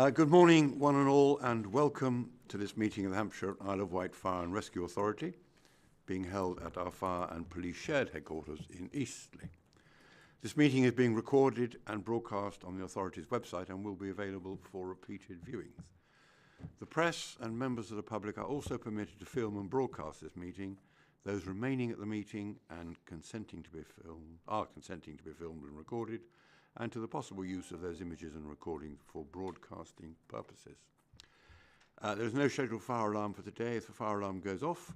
Good morning, one and all, and welcome to this meeting of the Hampshire and Isle of Wight Fire and Rescue Authority, being held at our Fire and Police Shared Headquarters in Eastleigh. This meeting is being recorded and broadcast on the authority's website and will be available for repeated viewings. The press and members of the public are also permitted to film and broadcast this meeting. Those remaining at the meeting and consenting to be filmed and recorded, and to the possible use of those images and recordings for broadcasting purposes. There is no scheduled fire alarm for today. If the fire alarm goes off,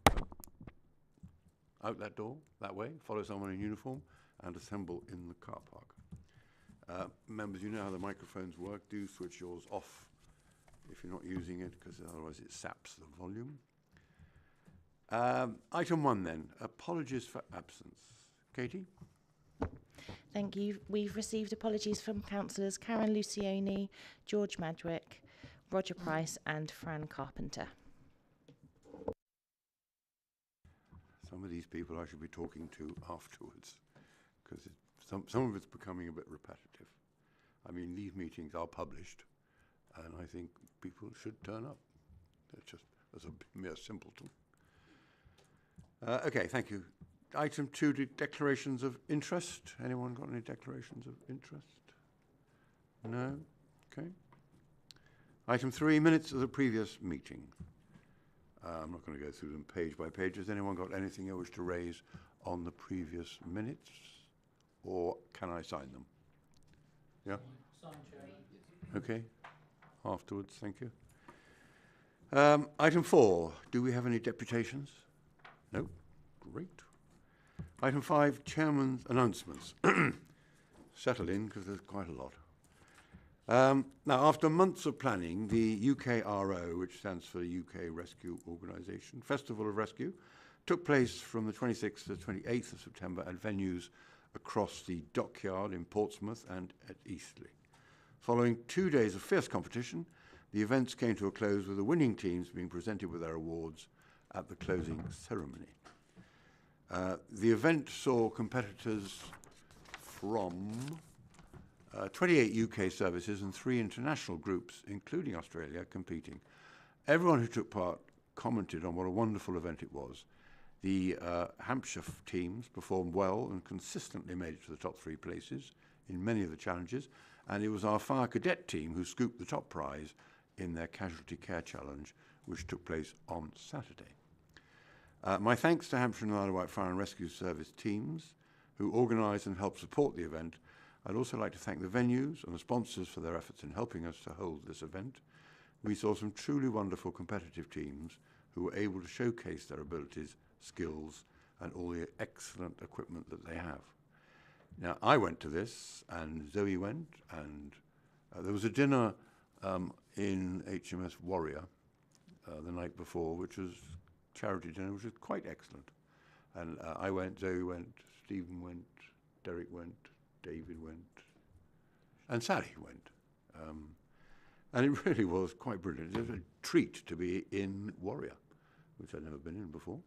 out that door, that way, follow someone in uniform, and assemble in the car park. Members, you know how the microphones work. Do switch yours off if you're not using it, because otherwise it saps the volume. Item 1 then, apologies for absence. Katie? Thank you. We've received apologies from councillors Karen Lucioni, George Madwick, Roger Price and Fran Carpenter. Some of these people I should be talking to afterwards, because some of it's becoming a bit repetitive. I mean, these meetings are published, and I think people should turn up. That's just as a mere simpleton. Okay, thank you. Item 2, declarations of interest. Anyone got any declarations of interest? No? Okay. Item 3, minutes of the previous meeting. I'm not going to go through them page by page. Has anyone got anything they wish to raise on the previous minutes? Or can I sign them? Yeah? Sign, Chairman. Okay. Afterwards, thank you. Item 4, do we have any deputations? No? Great. Item 5, Chairman's announcements. Settle in, because there's quite a lot. Now, after months of planning, the UKRO, which stands for the UK Rescue Organisation, Festival of Rescue, took place from the 26th to the 28th of September at venues across the Dockyard in Portsmouth and at Eastleigh. Following 2 days of fierce competition, the events came to a close with the winning teams being presented with their awards at the closing ceremony. The event saw competitors from 28 UK services and 3 international groups, including Australia, competing. Everyone who took part commented on what a wonderful event it was. The Hampshire teams performed well and consistently made it to the top 3 places in many of the challenges, and it was our fire cadet team who scooped the top prize in their casualty care challenge, which took place on Saturday. My thanks to Hampshire and Isle of Wight Fire and Rescue Service teams who organised and helped support the event. I'd also like to thank the venues and the sponsors for their efforts in helping us to hold this event. We saw some truly wonderful competitive teams who were able to showcase their abilities, skills, and all the excellent equipment that they have. Now, I went to this, and Zoe went, and there was a dinner in HMS Warrior the night before, which was charity dinner, which was quite excellent. And I went, Zoe went, Stephen went, Derek went, David went, and Sally went. And it really was quite brilliant. It was a treat to be in Warrior, which I'd never been in before.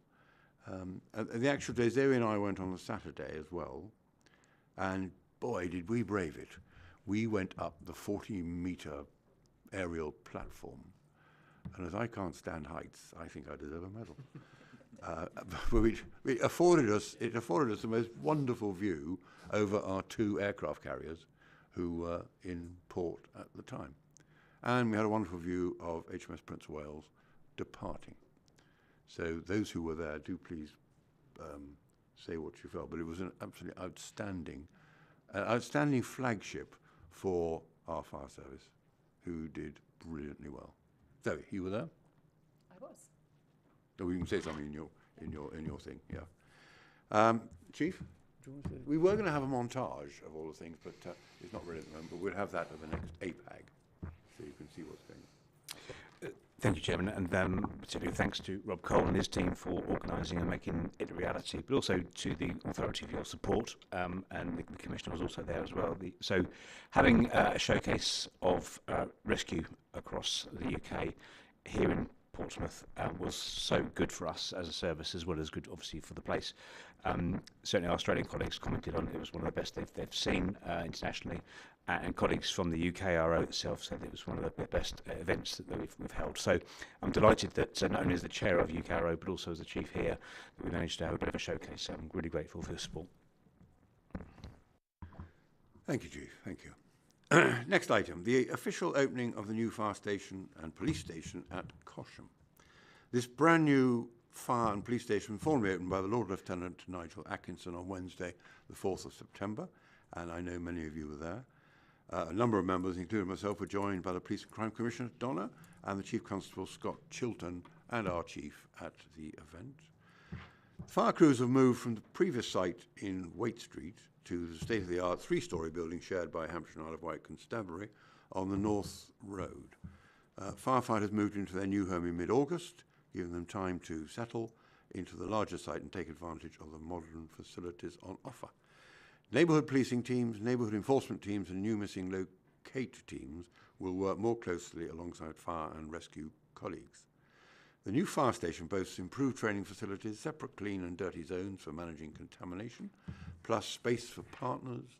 And the actual day, Zoe and I went on a Saturday as well, and boy, did we brave it. We went up the 40-metre aerial platform. And as I can't stand heights, I think I deserve a medal. But it afforded us the most wonderful view over our 2 aircraft carriers who were in port at the time. And we had a wonderful view of HMS Prince of Wales departing. So those who were there, do please say what you felt. But it was an absolutely outstanding flagship for our fire service, who did brilliantly well. Zoe, you were there? I was. Oh, you can say something in your thing, yeah. Chief, do you want to say? We were going to have a montage of all the things, but it's not really at the moment. But we'll have that at the next APAG, so you can see what's going on. Thank you, Chairman, and particularly thanks to Rob Cole and his team for organising and making it a reality, but also to the authority for your support, and the Commissioner was also there as well. So having a showcase of rescue across the UK here in Portsmouth was so good for us as a service, as well as good, obviously, for the place. Certainly, our Australian colleagues commented on it was one of the best they've seen internationally, and colleagues from the UKRO itself said it was one of the best events that we've held. So I'm delighted that not only as the chair of UKRO, but also as the chief here, that we managed to have a bit of a showcase. So I'm really grateful for the support. Thank you, Chief. Thank you. Next item, the official opening of the new fire station and police station at Cosham. This brand new fire and police station formally opened by the Lord Lieutenant Nigel Atkinson on Wednesday, the 4th of September, and I know many of you were there. A number of members, including myself, were joined by the Police and Crime Commissioner, Donna, and the Chief Constable, Scott Chilton, and our Chief at the event. Fire crews have moved from the previous site in Wight Street to the state-of-the-art three-storey building shared by Hampshire and Isle of Wight Constabulary on the North Road. Firefighters moved into their new home in mid-August, giving them time to settle into the larger site and take advantage of the modern facilities on offer. Neighbourhood policing teams, neighbourhood enforcement teams and new missing locate teams will work more closely alongside fire and rescue colleagues. The new fire station boasts improved training facilities, separate clean and dirty zones for managing contamination, plus space for partners.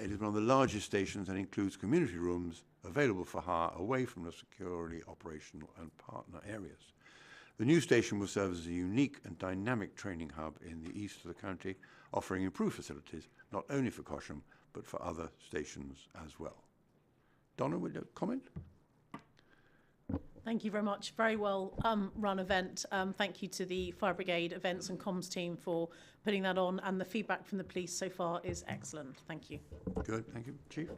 It is one of the largest stations and includes community rooms available for hire away from the securely operational and partner areas. The new station will serve as a unique and dynamic training hub in the east of the county, offering improved facilities not only for Cosham, but for other stations as well. Donna, would you comment? Thank you very much. Very well run event. Thank you to the Fire Brigade Events and Comms team for putting that on, and the feedback from the police so far is excellent. Thank you. Good, thank you. Chief?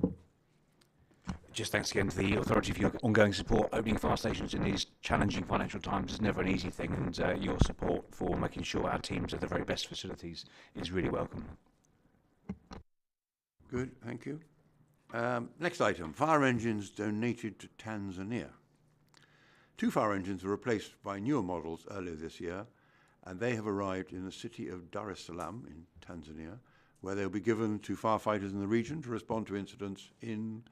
Just thanks again to the authority for your ongoing support. Opening fire stations in these challenging financial times is never an easy thing, and your support for making sure our teams have the very best facilities is really welcome. Good, thank you. Next item, fire engines donated to Tanzania. 2 fire engines were replaced by newer models earlier this year, and they have arrived in the city of Dar es Salaam in Tanzania, where they'll be given to firefighters in the region to respond to incidents in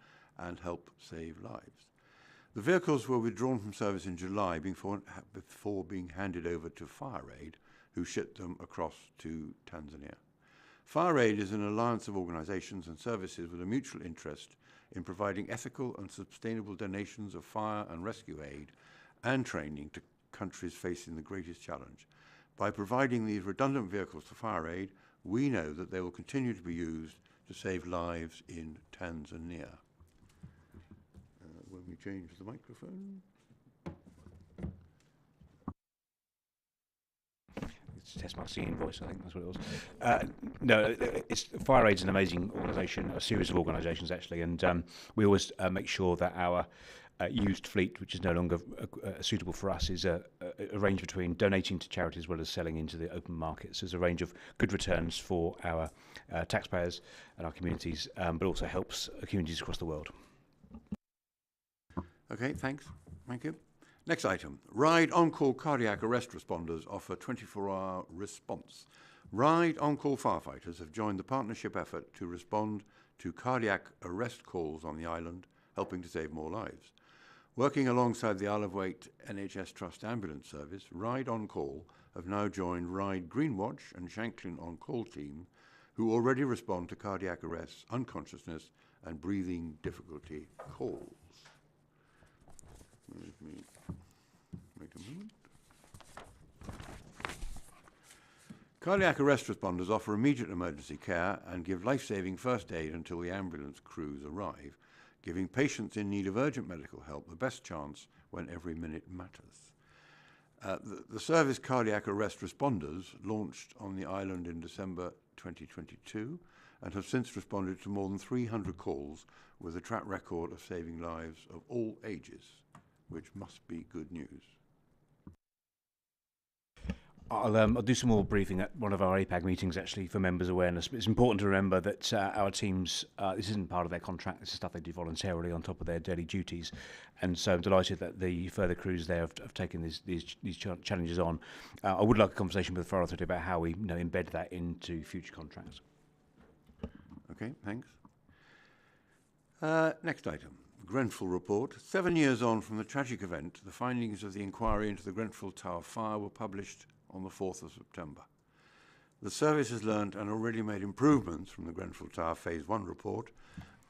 and help save lives. The vehicles were withdrawn from service in July before being handed over to FireAid, who shipped them across to Tanzania. FireAid is an alliance of organisations and services with a mutual interest in providing ethical and sustainable donations of fire and rescue aid and training to countries facing the greatest challenge. By providing these redundant vehicles to FireAid, we know that they will continue to be used to save lives in Tanzania. When we change the microphone. It's test my singing voice, I think that's what it was. No, FireAid's an amazing organisation, a series of organisations actually, and we always make sure that our used fleet, which is no longer suitable for us, is a range between donating to charities as well as selling into the open markets. There's a range of good returns for our taxpayers and our communities, but also helps communities across the world. Okay, thanks. Thank you. Next item. Ride On-Call cardiac arrest responders offer 24-hour response. Ride On-Call firefighters have joined the partnership effort to respond to cardiac arrest calls on the island, helping to save more lives. Working alongside the Isle of Wight NHS Trust Ambulance Service, Ride On-Call have now joined Ride Greenwatch and Shanklin On-Call team, who already respond to cardiac arrests, unconsciousness and breathing difficulty calls. Let me wait a moment. Cardiac arrest responders offer immediate emergency care and give life-saving first aid until the ambulance crews arrive, giving patients in need of urgent medical help the best chance when every minute matters. The service Cardiac Arrest Responders launched on the island in December 2022 and have since responded to more than 300 calls with a track record of saving lives of all ages, which must be good news. I'll do some more briefing at one of our APAG meetings, actually, for members' awareness. But it's important to remember that our teams, this isn't part of their contract. This is stuff they do voluntarily on top of their daily duties. And so I'm delighted that the further crews there have taken these challenges on. I would like a conversation with the Fire Authority about how we embed that into future contracts. Okay, thanks. Next item. Grenfell report. 7 years on from the tragic event, the findings of the inquiry into the Grenfell Tower fire were published on the 4th of September. The service has learned and already made improvements from the Grenfell Tower Phase 1 report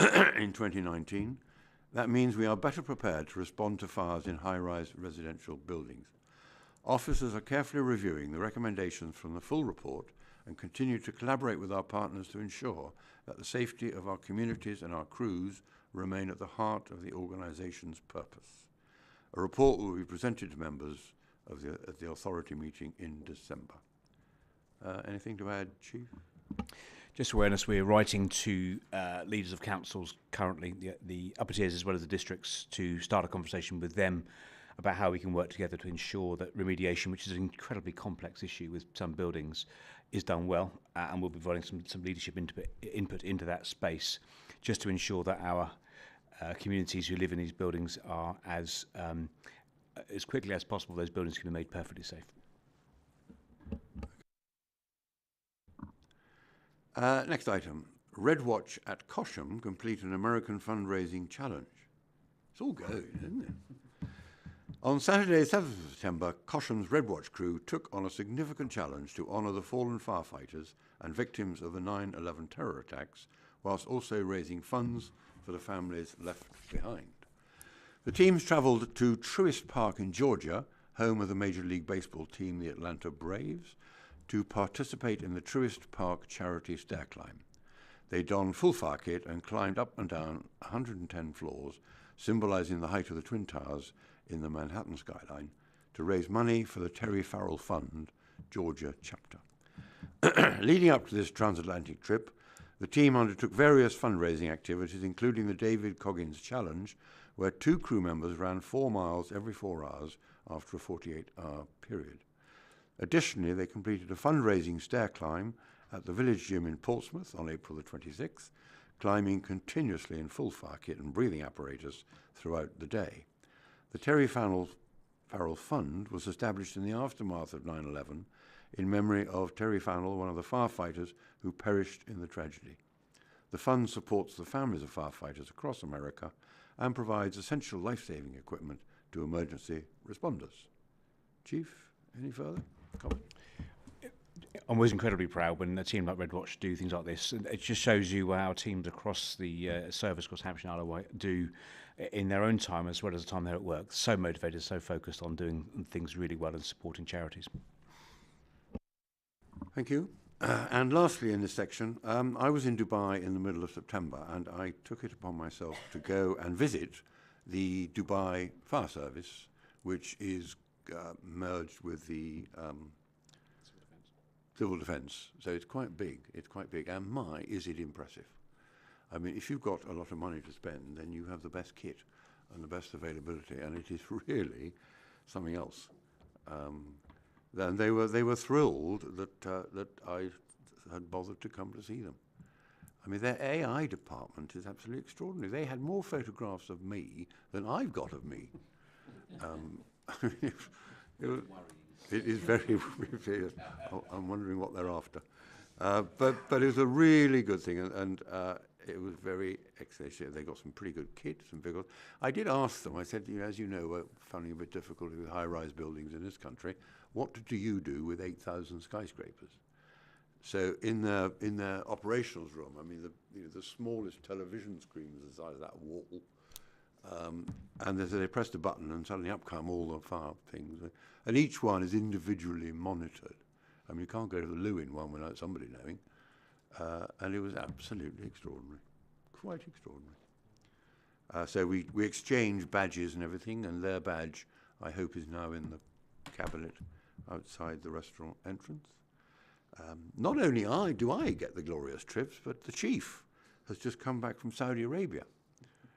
in 2019. That means we are better prepared to respond to fires in high-rise residential buildings. Officers are carefully reviewing the recommendations from the full report and continue to collaborate with our partners to ensure that the safety of our communities and our crews remain at the heart of the organisation's purpose. A report will be presented to members of at the authority meeting in December. Anything to add, Chief? Just awareness, we're writing to leaders of councils currently, the upper tiers as well as the districts, to start a conversation with them about how we can work together to ensure that remediation, which is an incredibly complex issue with some buildings, is done well, and we'll be providing some leadership input into that space, just to ensure that our communities who live in these buildings are as quickly as possible, those buildings can be made perfectly safe. Next item. Red Watch at Cosham complete an American fundraising challenge. It's all going, isn't it? On Saturday, 7th of September, Cosham's Red Watch crew took on a significant challenge to honour the fallen firefighters and victims of the 9/11 terror attacks, whilst also raising funds for the families left behind. The teams travelled to Truist Park in Georgia, home of the Major League Baseball team, the Atlanta Braves, to participate in the Truist Park charity stair climb. They donned full fire kit and climbed up and down 110 floors, symbolising the height of the Twin Towers in the Manhattan skyline, to raise money for the Terry Farrell Fund, Georgia chapter. Leading up to this transatlantic trip, the team undertook various fundraising activities, including the David Coggins Challenge, where 2 crew members ran 4 miles every 4 hours after a 48-hour period. Additionally, they completed a fundraising stair climb at the Village Gym in Portsmouth on April the 26th, climbing continuously in full fire kit and breathing apparatus throughout the day. The Terry Farrell Fund was established in the aftermath of 9/11 in memory of Terry Farrell, one of the firefighters who perished in the tragedy. The fund supports the families of firefighters across America and provides essential life-saving equipment to emergency responders. Chief, any further comment? I'm always incredibly proud when a team like Red Watch do things like this. And it just shows you how teams across the service, across Hampshire and Isle of Wight, do in their own time as well as the time they're at work. So motivated, so focused on doing things really well and supporting charities. Thank you. And lastly in this section, I was in Dubai in the middle of September, and I took it upon myself to go and visit the Dubai Fire Service, which is merged with the Civil Defence. So it's quite big. It's quite big. And my, is it impressive. I mean, if you've got a lot of money to spend, then you have the best kit and the best availability, and it is really something else. And they were thrilled that I had bothered to come to see them. I mean, their AI department is absolutely extraordinary. They had more photographs of me than I've got of me. It is very. I'm wondering what they're after. But it was a really good thing, and it was very excellent. They got some pretty good kit, some vehicles. I did ask them. I said, as you know, we're finding a bit difficult with high-rise buildings in this country. What do you do with 8,000 skyscrapers? So in their operations room, I mean, the smallest television screen was the size of that wall. And they pressed a button and suddenly up come all the fire things. And each one is individually monitored. I mean, you can't go to the loo in one without somebody knowing. And it was absolutely extraordinary, quite extraordinary. So we exchanged badges and everything, and their badge, I hope, is now in the cabinet outside the restaurant entrance. Not only do I get the glorious trips, but the chief has just come back from Saudi Arabia.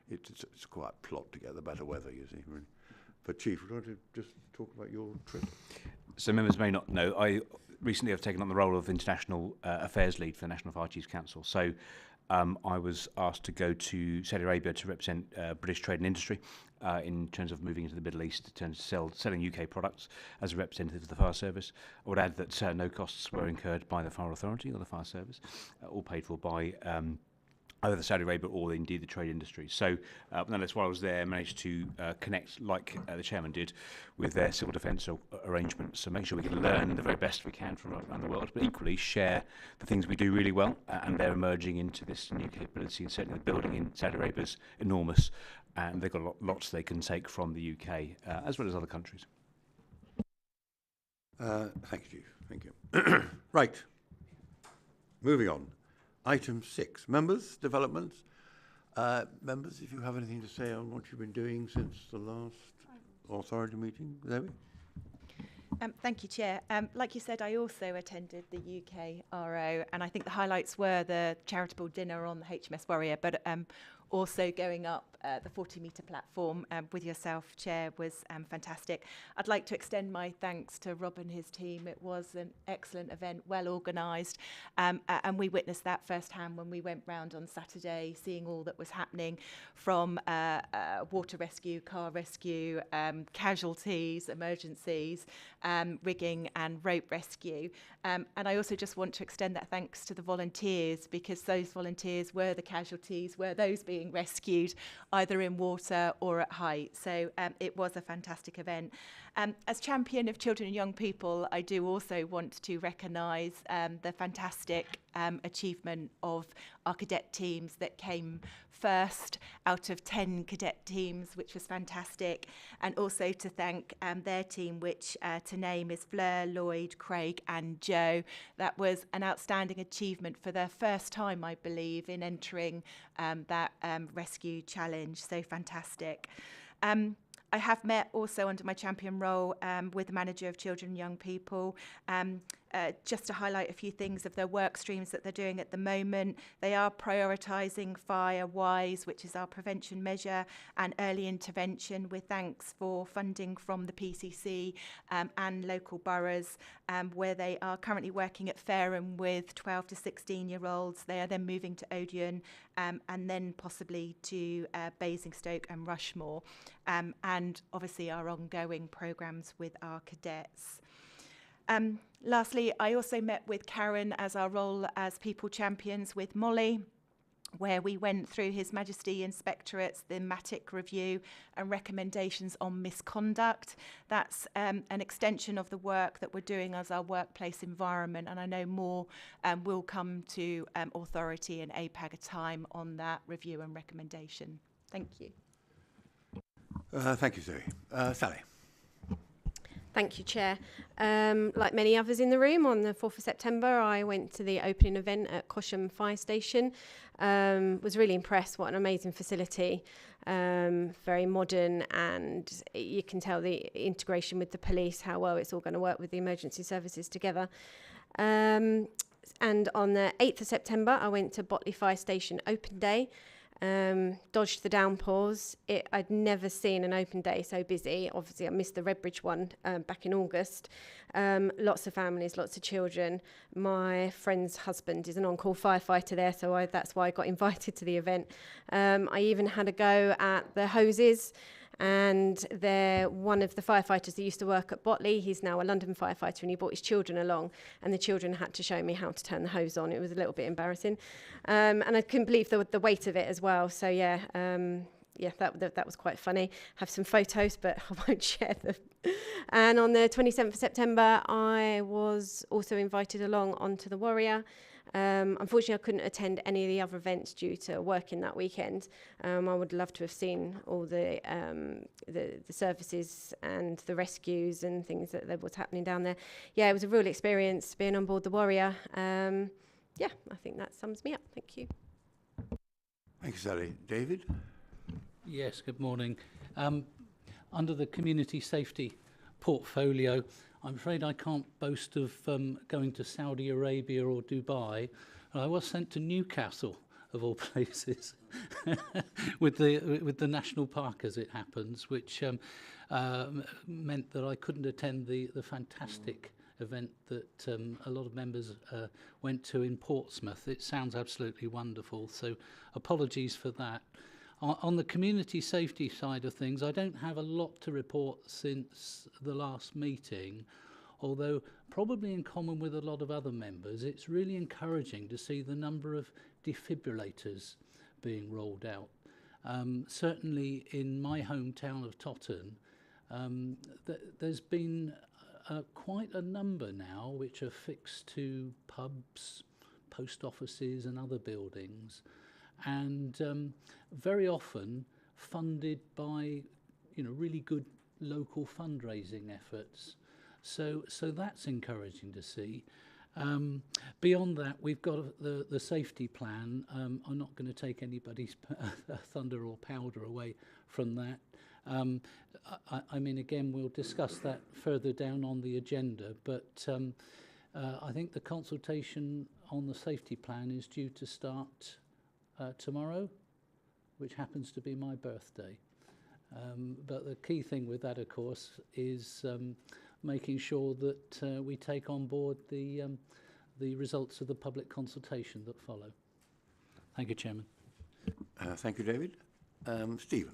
It's quite a plot to get the better weather, you see, really. But Chief, would you want to just talk about your trip? So members may not know, I recently have taken on the role of International Affairs Lead for the National Fire Chiefs Council. So I was asked to go to Saudi Arabia to represent British trade and industry in terms of moving into the Middle East, in terms of selling UK products as a representative of the fire service. I would add that no costs were incurred by the fire authority or the fire service, all paid for by either the Saudi Arabia or indeed the trade industry. So nonetheless, while I was there, I managed to connect, like the chairman did, with their civil defence arrangements. So make sure we can learn the very best we can from around the world, but equally share the things we do really well, and they're emerging into this new capability, and certainly the building in Saudi Arabia is enormous, and they've got lots they can take from the UK as well as other countries. Thank you. Thank you. Right. Moving on. Item 6. Members, developments. Members, if you have anything to say on what you've been doing since the last authority meeting, Zoe? Thank you, Chair. Like you said, I also attended the UK RO, and I think the highlights were the charitable dinner on the HMS Warrior, but also going up the 40-metre platform with yourself, Chair, was fantastic. I'd like to extend my thanks to Rob and his team. It was an excellent event, well organised, and we witnessed that firsthand when we went round on Saturday, seeing all that was happening from water rescue, car rescue, casualties, emergencies, rigging and rope rescue. And I also just want to extend that thanks to the volunteers, because those volunteers were the casualties, were those being rescued either in water or at height. So it was a fantastic event. As champion of children and young people, I do also want to recognise the fantastic achievement of our cadet teams that came first out of 10 cadet teams, which was fantastic, and also to thank their team, which to name is Fleur, Lloyd, Craig and Joe. That was an outstanding achievement for their first time, I believe, in entering that rescue challenge. So fantastic. I have met also under my champion role with the manager of children and young people, just to highlight a few things of their work streams that they're doing at the moment. They are prioritising Fire WISE, which is our prevention measure, and early intervention, with thanks for funding from the PCC and local boroughs, where they are currently working at Fareham with 12 to 16-year-olds. They are then moving to Odeon and then possibly to Basingstoke and Rushmore, and obviously our ongoing programmes with our cadets. Lastly, I also met with Karen as our role as People Champions with Molly, where we went through His Majesty Inspectorate's thematic review and recommendations on misconduct. That's an extension of the work that we're doing as our workplace environment, and I know more will come to authority and APAG a time on that review and recommendation. Thank you. Thank you, Zoe. Sally. Thank you, Chair. Like many others in the room, on the 4th of September, I went to the opening event at Cosham Fire Station. Was really impressed. What an amazing facility. Very modern, and you can tell the integration with the police, how well it's all going to work with the emergency services together. And on the 8th of September, I went to Botley Fire Station Open Day. Dodged the downpours. I'd never seen an open day so busy. Obviously, I missed the Redbridge one back in August. Lots of families, lots of children. My friend's husband is an on-call firefighter there, so that's why I got invited to the event. I even had a go at the hoses, and one of the firefighters that used to work at Botley, he's now a London firefighter, and he brought his children along, and the children had to show me how to turn the hose on. It was a little bit embarrassing, and I couldn't believe the weight of it as well. So that was quite funny. Have some photos, but I won't share them. And on the 27th of September, I was also invited along onto the Warrior. Unfortunately, I couldn't attend any of the other events due to working that weekend. I would love to have seen all the services and the rescues and things that was happening down there. Yeah, it was a real experience being on board the Warrior. I think that sums me up. Thank you. Thank you, Sally. David? Yes, good morning. Under the community safety portfolio, I'm afraid I can't boast of going to Saudi Arabia or Dubai. I was sent to Newcastle, of all places, with the national park, as it happens, which meant that I couldn't attend the fantastic event that a lot of members went to in Portsmouth. It sounds absolutely wonderful, so apologies for that. On the community safety side of things, I don't have a lot to report since the last meeting, although probably in common with a lot of other members, it's really encouraging to see the number of defibrillators being rolled out. Certainly in my hometown of Totton, there's been quite a number now which are fixed to pubs, post offices and other buildings, and very often funded by really good local fundraising efforts. So that's encouraging to see. Beyond that, we've got the safety plan. I'm not going to take anybody's thunder or powder away from that. I mean, again, we'll discuss that further down on the agenda, but I think the consultation on the safety plan is due to start tomorrow, which happens to be my birthday. But the key thing with that, of course, is making sure that we take on board the results of the public consultation that follow. Thank you, Chairman. Thank you, David. Stephen.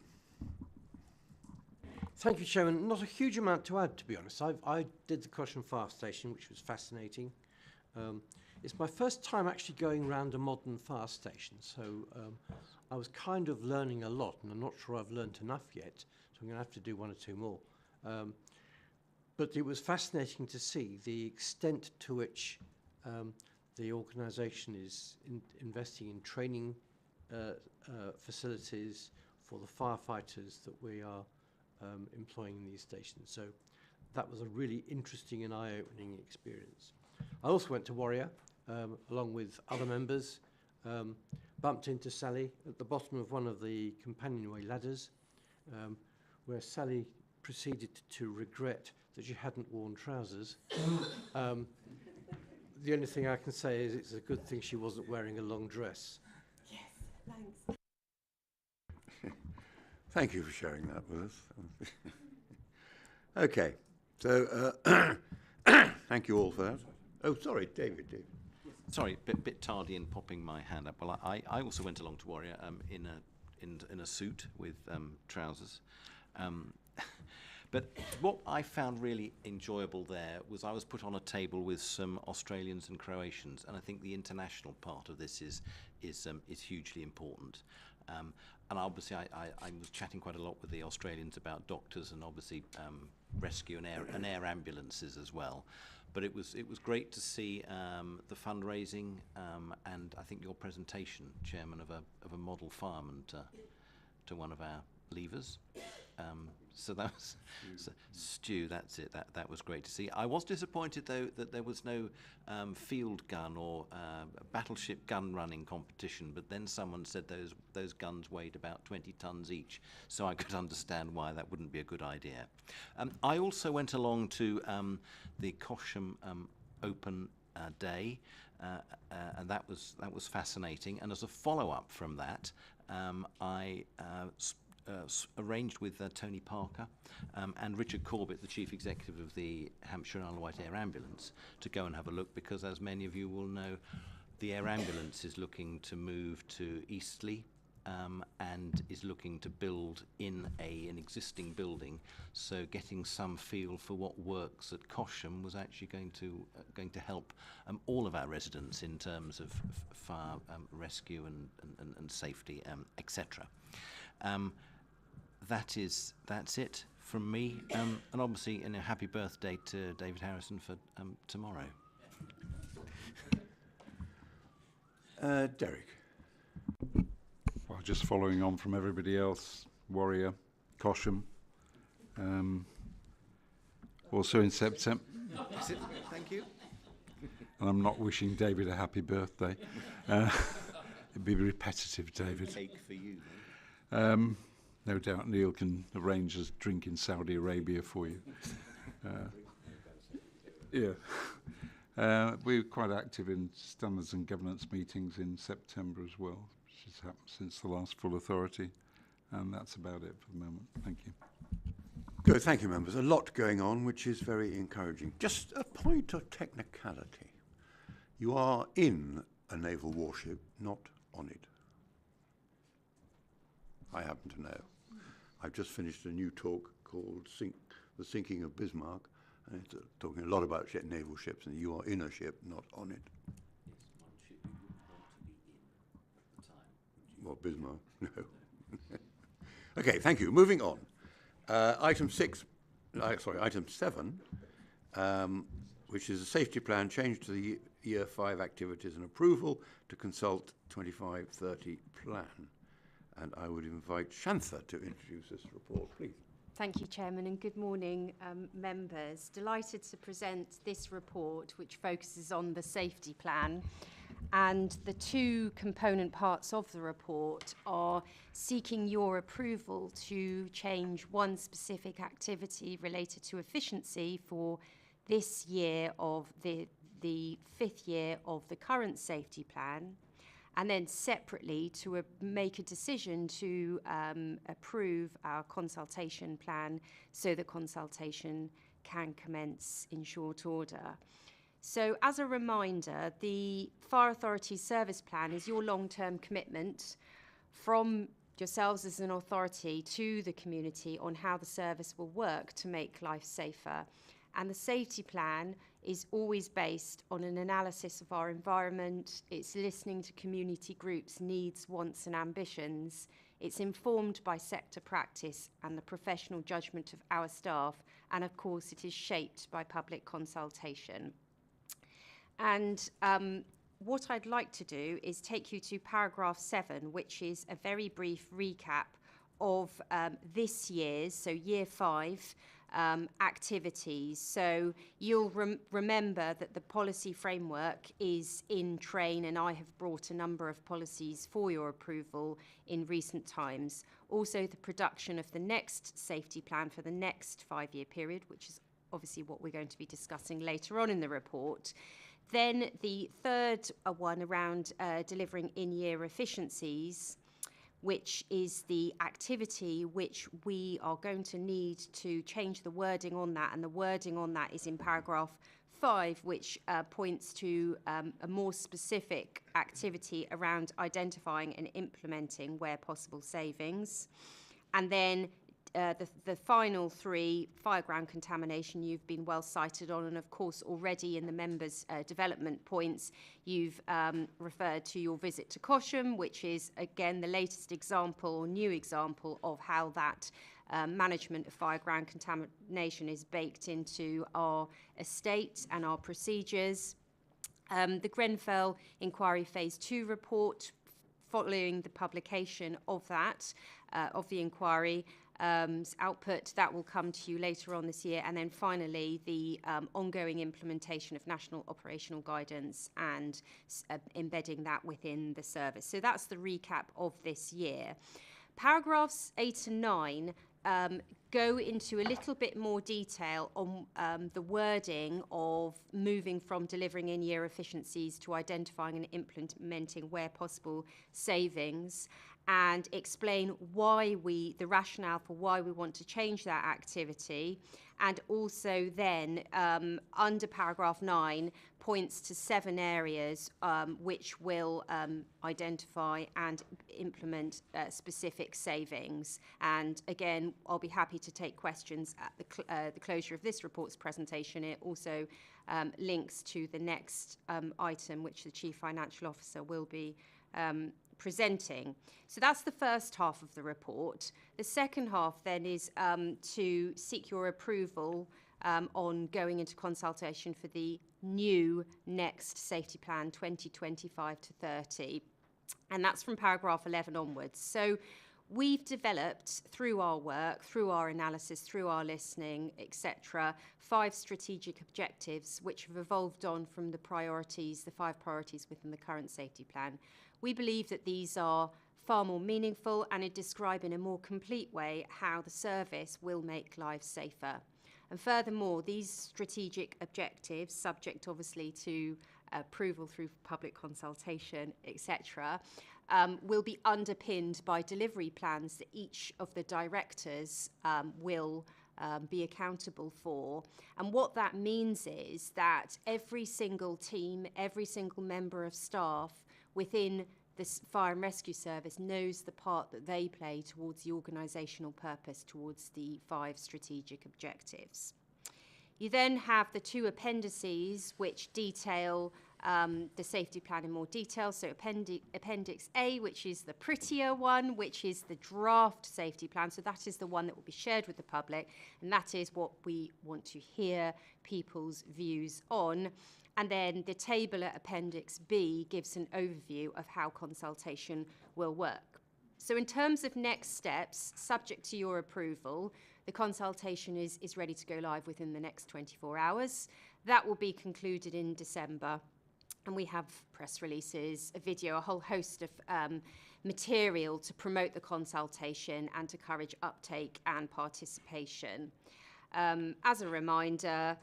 Thank you, Chairman. Not a huge amount to add, to be honest. I did the Cosham Fire Station, which was fascinating. It's my first time actually going around a modern fire station, so I was kind of learning a lot, and I'm not sure I've learned enough yet, so I'm going to have to do one or two more. But it was fascinating to see the extent to which the organisation is investing in training facilities for the firefighters that we are employing in these stations. So that was a really interesting and eye-opening experience. I also went to Warrior along with other members, bumped into Sally at the bottom of one of the companionway ladders, where Sally proceeded to regret that she hadn't worn trousers. The only thing I can say is it's a good thing she wasn't wearing a long dress. Yes, thanks. Thank you for sharing that with us. Okay, so thank you all for that. Oh, sorry, David. Sorry, bit tardy in popping my hand up. Well, I also went along to Warrior in a suit with trousers. But what I found really enjoyable there was I was put on a table with some Australians and Croatians, and I think the international part of this is hugely important. And obviously, I was chatting quite a lot with the Australians about doctors and obviously rescue and air ambulances as well. But it was great to see the fundraising and I think your presentation, Chairman, of a model fireman to one of our levers. So that was Stu. That's it. That was great to see. I was disappointed though that there was no field gun or battleship gun running competition. But then someone said those guns weighed about 20 tons each, so I could understand why that wouldn't be a good idea. I also went along to the Cosham Open Day, and that was fascinating. And as a follow-up from that, I arranged with Tony Parker and Richard Corbett, the Chief Executive of the Hampshire and Isle of Wight Air Ambulance, to go and have a look, because as many of you will know, the Air Ambulance is looking to move to Eastleigh and is looking to build in an existing building. So getting some feel for what works at Cosham was actually going to help all of our residents in terms of fire rescue and safety, etc. That's it from me, and obviously, happy birthday to David Harrison for tomorrow. Derek. Well, just following on from everybody else, Warrior, Cosham, also in September. Thank you. And I'm not wishing David a happy birthday. It'd be repetitive, David. Cake for you. No doubt Neil can arrange a drink in Saudi Arabia for you. We're quite active in standards and governance meetings in September as well, which has happened since the last full authority. And that's about it for the moment. Thank you. Good, thank you, members. A lot going on, which is very encouraging. Just a point of technicality. You are in a naval warship, not on it. I happen to know. I've just finished a new talk called The Sinking of Bismarck, and it's talking a lot about naval ships, and you are in a ship, not on it. It's one ship you wouldn't want to be in at the time. Well, Bismarck, no. Okay, thank you. Moving on. Item 7, which is a safety plan change to the Year 5 activities and approval to consult 25-30 plan. And I would invite Shantha to introduce this report, please. Thank you, Chairman, and good morning, members. Delighted to present this report, which focuses on the safety plan. And the two component parts of the report are seeking your approval to change one specific activity related to efficiency for this year of the 5th year of the current safety plan, and then separately to make a decision to approve our consultation plan so the consultation can commence in short order. So as a reminder, the Fire Authority Service Plan is your long-term commitment from yourselves as an authority to the community on how the service will work to make life safer. And the safety plan is always based on an analysis of our environment. It's listening to community groups' needs, wants and ambitions. It's informed by sector practice and the professional judgment of our staff. And of course, it is shaped by public consultation. And what I'd like to do is take you to paragraph 7, which is a very brief recap of this year's, so year 5, activities. So you'll remember that the policy framework is in train, and I have brought a number of policies for your approval in recent times. Also, the production of the next safety plan for the next 5-year period, which is obviously what we're going to be discussing later on in the report. Then the third one around delivering in-year efficiencies, which is the activity which we are going to need to change the wording on that. And the wording on that is in paragraph 5, which points to a more specific activity around identifying and implementing where possible savings. And then the final 3, fireground contamination, you've been well cited on, and of course already in the members' development points, you've referred to your visit to Cosham, which is again the latest example, or new example, of how that management of fireground contamination is baked into our estate and our procedures. The Grenfell Inquiry Phase 2 report, following the publication of that, of the inquiry, output, that will come to you later on this year. And then finally, the ongoing implementation of national operational guidance and embedding that within the service. So that's the recap of this year. Paragraphs 8 and 9 go into a little bit more detail on the wording of moving from delivering in-year efficiencies to identifying and implementing, where possible, savings, and explain why the rationale for why we want to change that activity. And also then, under paragraph 9, points to 7 areas which will identify and implement specific savings. And again, I'll be happy to take questions at the closure of this report's presentation. It also links to the next item, which the Chief Financial Officer will be presenting. So that's the first half of the report. The second half then is to seek your approval on going into consultation for the new next safety plan 2025 to 30. And that's from paragraph 11 onwards. So we've developed, through our work, through our analysis, through our listening, etc., 5 strategic objectives which have evolved on from the priorities, the 5 priorities within the current safety plan. We believe that these are far more meaningful and describe in a more complete way how the service will make lives safer. And furthermore, these strategic objectives, subject obviously to approval through public consultation, etc., will be underpinned by delivery plans that each of the directors will be accountable for. And what that means is that every single team, every single member of staff within the Fire and Rescue Service knows the part that they play towards the organisational purpose, towards the 5 strategic objectives. You then have the 2 appendices which detail the safety plan in more detail. So Appendix A, which is the prettier one, which is the draft safety plan. So that is the one that will be shared with the public, and that is what we want to hear people's views on. And then the table at Appendix B gives an overview of how consultation will work. So in terms of next steps, subject to your approval, the consultation is ready to go live within the next 24 hours. That will be concluded in December. And we have press releases, a video, a whole host of material to promote the consultation and to encourage uptake and participation. As a reminder,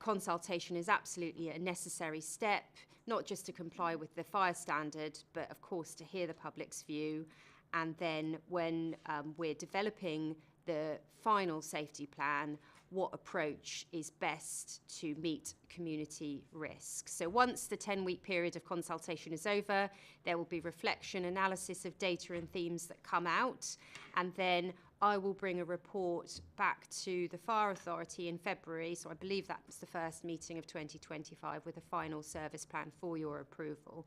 consultation is absolutely a necessary step, not just to comply with the fire standard, but of course to hear the public's view. And then when we're developing the final safety plan, what approach is best to meet community risks. So once the 10-week period of consultation is over, there will be reflection, analysis of data and themes that come out, and then I will bring a report back to the Fire Authority in February, so I believe that was the first meeting of 2025, with a final service plan for your approval.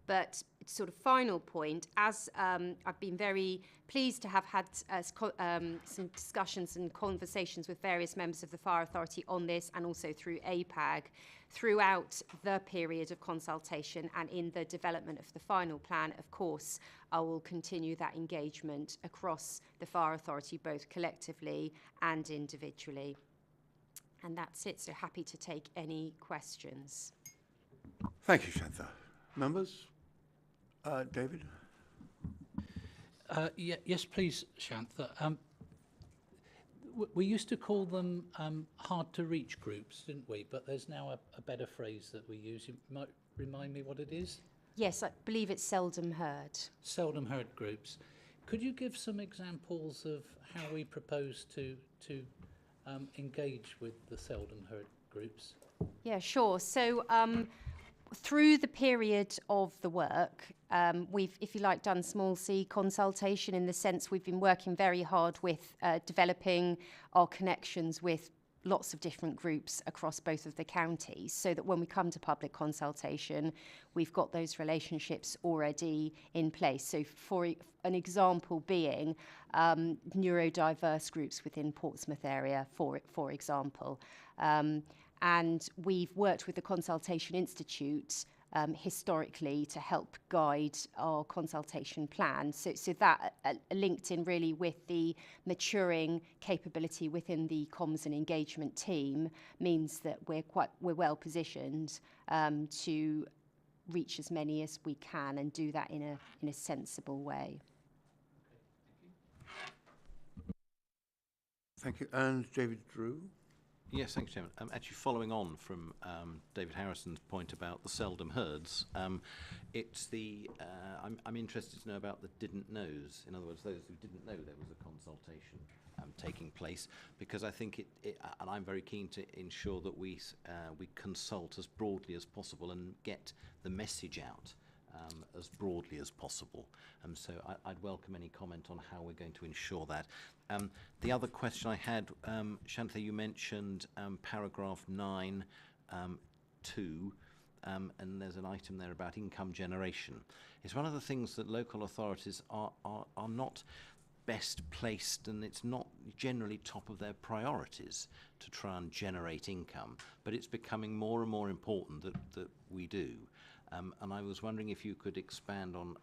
But sort of final point, as I've been very pleased to have had some discussions and conversations with various members of the Fire Authority on this, and also through APAG, throughout the period of consultation and in the development of the final plan. Of course, I will continue that engagement across the Fire Authority, both collectively and individually. And that's it, so happy to take any questions. Thank you, Shantha. Members? David? Yes, please, Shantha. We used to call them hard-to-reach groups, didn't we? But there's now a better phrase that we use. You might remind me what it is? Yes, I believe it's seldom heard. Seldom heard groups. Could you give some examples of how we propose to engage with the seldom heard groups? Yeah, sure. So through the period of the work, we've, if you like, done small c consultation, in the sense we've been working very hard with developing our connections with lots of different groups across both of the counties, so that when we come to public consultation, we've got those relationships already in place. So for an example being neurodiverse groups within Portsmouth area, for example. And we've worked with the Consultation Institute historically to help guide our consultation plan. So that linked in really with the maturing capability within the comms and engagement team means that we're well positioned to reach as many as we can and do that in a sensible way. Thank you. And David Drew? Yes, thanks, Chairman. Actually, following on from David Harrison's point about the seldom heards, it's the I'm interested to know about the didn't knows. In other words, those who didn't know there was a consultation taking place, because I think and I'm very keen to ensure that we consult as broadly as possible and get the message out as broadly as possible. So I'd welcome any comment on how we're going to ensure that. The other question I had, Shantha, you mentioned paragraph 9, 2, and there's an item there about income generation. It's one of the things that local authorities are not best placed, and it's not generally top of their priorities to try and generate income, but it's becoming more and more important that we do. And I was wondering if you could expand on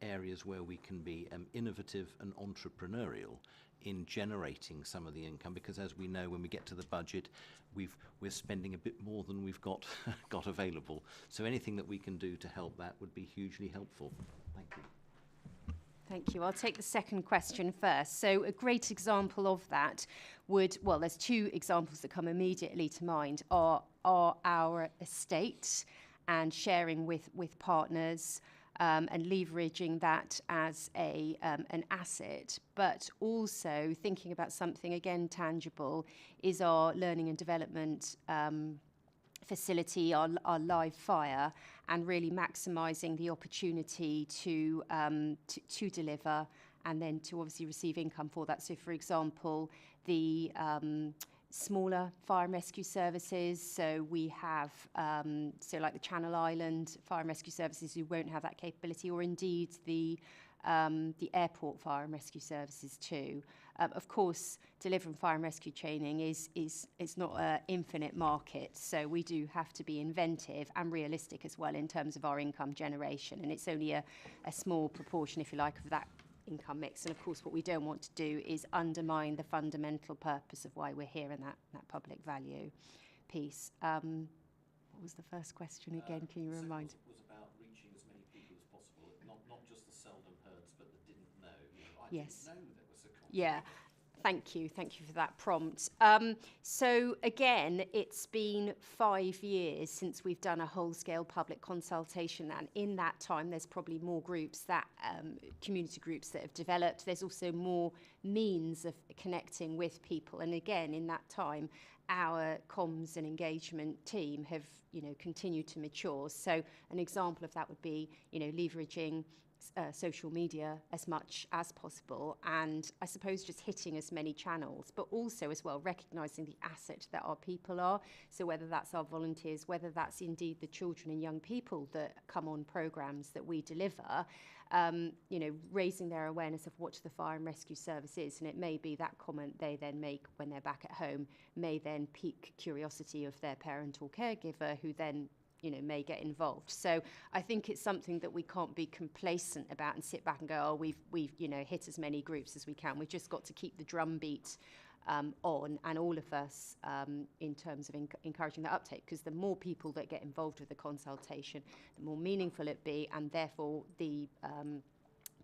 areas where we can be innovative and entrepreneurial in generating some of the income, because as we know, when we get to the budget, we're spending a bit more than we've got available. So anything that we can do to help that would be hugely helpful. Thank you. Thank you. I'll take the second question first. So a great example of that there's two examples that come immediately to mind, are our estate and sharing with partners, and leveraging that as an asset, but also thinking about something, again, tangible, is our learning and development facility, our live fire, and really maximising the opportunity to deliver and then to obviously receive income for that. So, for example, the smaller fire and rescue services. So we have, so like the Channel Island fire and rescue services who won't have that capability, or indeed the airport fire and rescue services too. Of course, delivering fire and rescue training is not an infinite market, so we do have to be inventive and realistic as well in terms of our income generation, and it's only a small proportion, if you like, of that income mix. And of course, what we don't want to do is undermine the fundamental purpose of why we're here and that public value piece. What was the first question again? Can you remind? Was about reaching as many people as possible, not just the seldom heards, but that didn't know. Yes. Didn't know there was a concept. Yeah. Thank you for that prompt. So again, it's been 5 years since we've done a whole-scale public consultation, and in that time there's probably more groups that, community groups that have developed. There's also more means of connecting with people, and again, in that time, our comms and engagement team have, continued to mature. So an example of that would be, leveraging social media as much as possible, and I suppose just hitting as many channels, but also as well recognising the asset that our people are. So whether that's our volunteers, whether that's indeed the children and young people that come on programmes that we deliver, raising their awareness of what the fire and rescue service is, and it may be that comment they then make when they're back at home may then pique curiosity of their parent or caregiver, who then may get involved. So I think it's something that we can't be complacent about and sit back and go, oh, we've hit as many groups as we can. We've just got to keep the drumbeat on, and all of us, in terms of encouraging that uptake, because the more people that get involved with the consultation, the more meaningful it be, and therefore the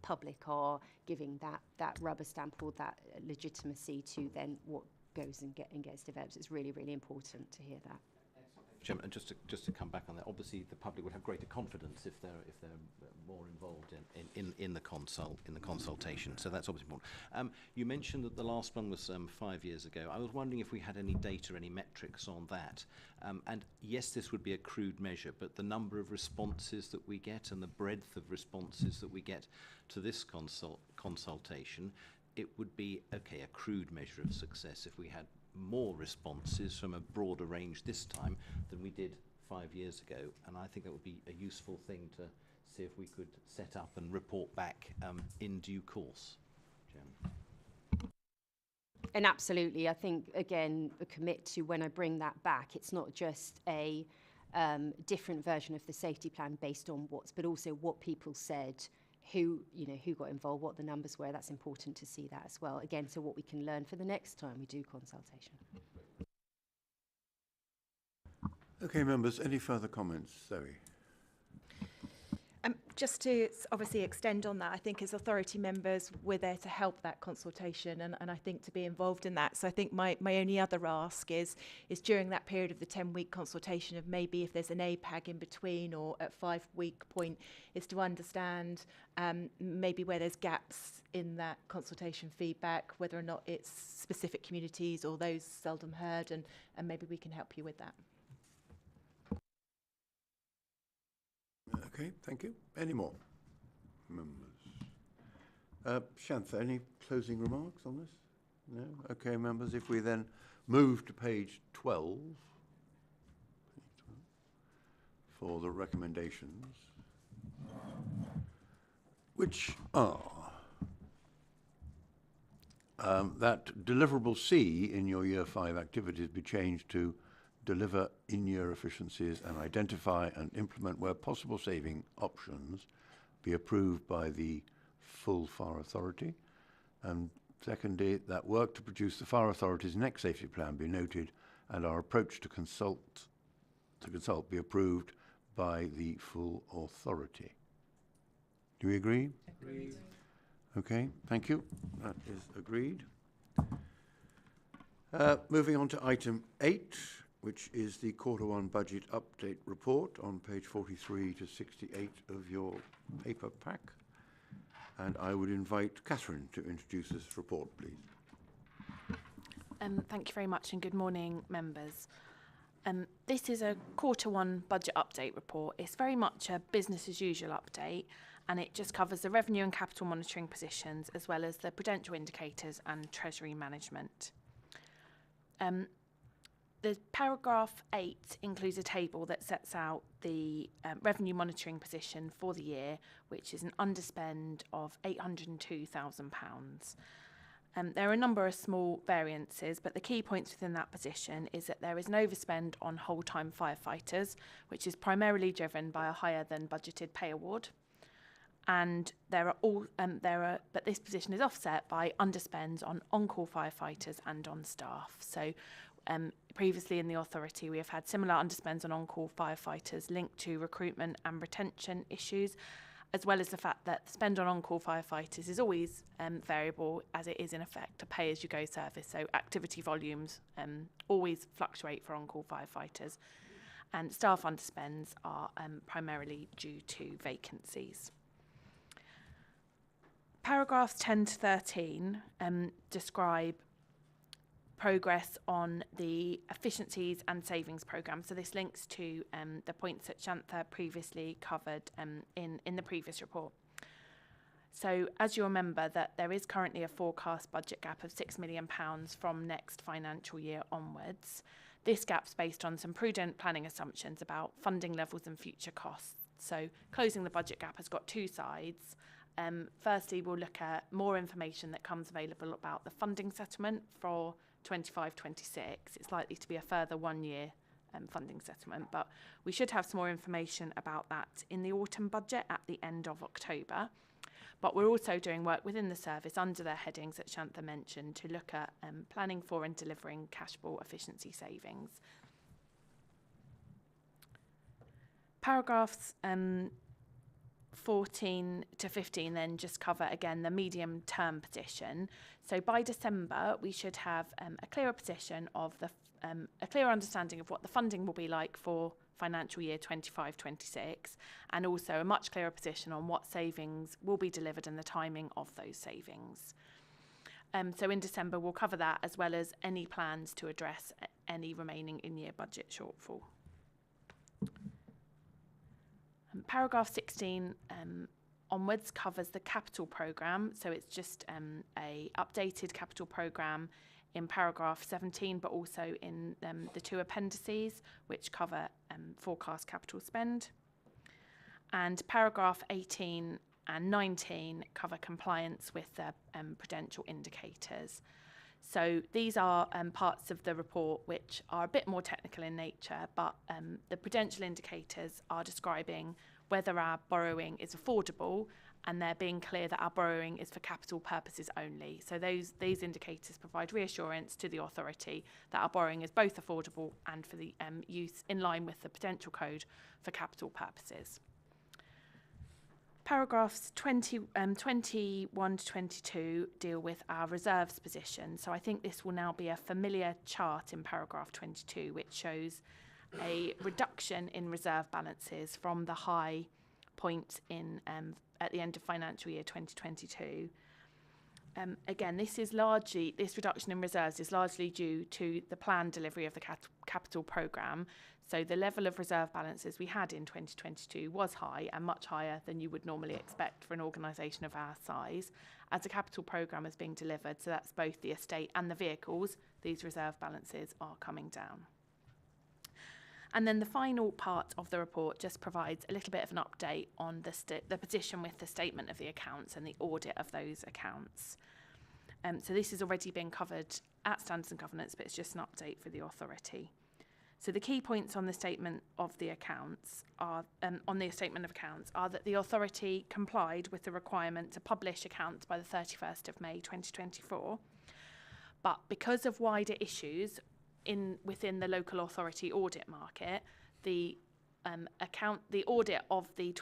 public are giving that rubber stamp or that legitimacy to then what goes and gets developed. It's really, really important to hear that. Chairman, and just to come back on that, obviously the public would have greater confidence if they're more involved in the consultation. So that's obviously important. You mentioned that the last one was 5 years ago. I was wondering if we had any data, any metrics on that. And yes, this would be a crude measure, but the number of responses that we get and the breadth of responses that we get to this consultation, it would be a crude measure of success if we had more responses from a broader range this time than we did 5 years ago, and I think that would be a useful thing to see if we could set up and report back in due course. Jen. And absolutely, I think again, commit to when I bring that back, it's not just a different version of the safety plan based on but also what people said, who got involved, what the numbers were. That's important to see that as well. Again, so what we can learn for the next time we do consultation. Okay, members, any further comments? Zoe? Just to obviously extend on that, I think as authority members, we're there to help that consultation and I think to be involved in that. So I think my only other ask is during that period of the 10-week consultation, of maybe if there's an APAG in between or at 5-week point, is to understand maybe where there's gaps in that consultation feedback, whether or not it's specific communities or those seldom heard, and maybe we can help you with that. Okay, thank you. Any more members? Shantha, any closing remarks on this? No? Okay, members, if we then move to page 12 for the recommendations, which are that deliverable C in your Year 5 activities be changed to deliver in-year efficiencies and identify and implement where possible saving options be approved by the full Fire Authority. And secondly, that work to produce the Fire Authority's next safety plan be noted and our approach to consult be approved by the full authority. Do we agree? Agreed. Okay, thank you. That is agreed. Moving on to item 8, which is the Q1 budget update report on page 43 to 68 of your paper pack. And I would invite Catherine to introduce this report, please. Thank you very much, and good morning, members. This is a Q1 budget update report. It's very much a business as usual update, and it just covers the revenue and capital monitoring positions, as well as the prudential indicators and treasury management. The paragraph 8 includes a table that sets out the revenue monitoring position for the year, which is an underspend of £802,000. There are a number of small variances, but the key points within that position is that there is an overspend on whole-time firefighters, which is primarily driven by a higher than budgeted pay award. And but this position is offset by underspends on on-call firefighters and on staff. So previously in the authority, we have had similar underspends on on-call firefighters linked to recruitment and retention issues, as well as the fact that the spend on on-call firefighters is always variable, as it is in effect a pay-as-you-go service. So activity volumes always fluctuate for on-call firefighters, and staff underspends are primarily due to vacancies. Paragraphs 10 to 13 describe progress on the efficiencies and savings programme. So this links to the points that Shantha previously covered in the previous report. So as you remember, that there is currently a forecast budget gap of £6 million from next financial year onwards. This gap's based on some prudent planning assumptions about funding levels and future costs. So closing the budget gap has got two sides. Firstly, we'll look at more information that comes available about the funding settlement for 25-26. It's likely to be a further 1 year funding settlement, but we should have some more information about that in the autumn budget at the end of October. But we're also doing work within the service under the headings that Shantha mentioned to look at planning for and delivering cashable efficiency savings. Paragraphs 14 to 15 then just cover again the medium term position. So by December we should have a clearer position of a clearer understanding of what the funding will be like for financial year 25-26, and also a much clearer position on what savings will be delivered and the timing of those savings. So in December we'll cover that, as well as any plans to address any remaining in-year budget shortfall. Paragraph 16 onwards covers the capital programme. So it's just a updated capital programme in paragraph 17, but also in the two appendices, which cover forecast capital spend. And paragraph 18 and 19 cover compliance with the prudential indicators. So these are parts of the report which are a bit more technical in nature, but the prudential indicators are describing whether our borrowing is affordable, and they're being clear that our borrowing is for capital purposes only. So these indicators provide reassurance to the authority that our borrowing is both affordable and for the use in line with the Prudential Code for capital purposes. Paragraphs 21 to 22 deal with our reserves position. So I think this will now be a familiar chart in paragraph 22, which shows a reduction in reserve balances from the high point in at the end of financial year 2022. Again, this reduction in reserves is largely due to the planned delivery of the capital programme. So the level of reserve balances we had in 2022 was high, and much higher than you would normally expect for an organisation of our size. As the capital programme is being delivered, so that's both the estate and the vehicles, these reserve balances are coming down. And then the final part of the report just provides a little bit of an update on the position with the statement of the accounts and the audit of those accounts. So this has already been covered at Standards and Governance, but it's just an update for the authority. So the key points on the statement of the accounts are that the authority complied with the requirement to publish accounts by the 31st of May 2024. But because of wider issues within the local authority audit market, the audit of the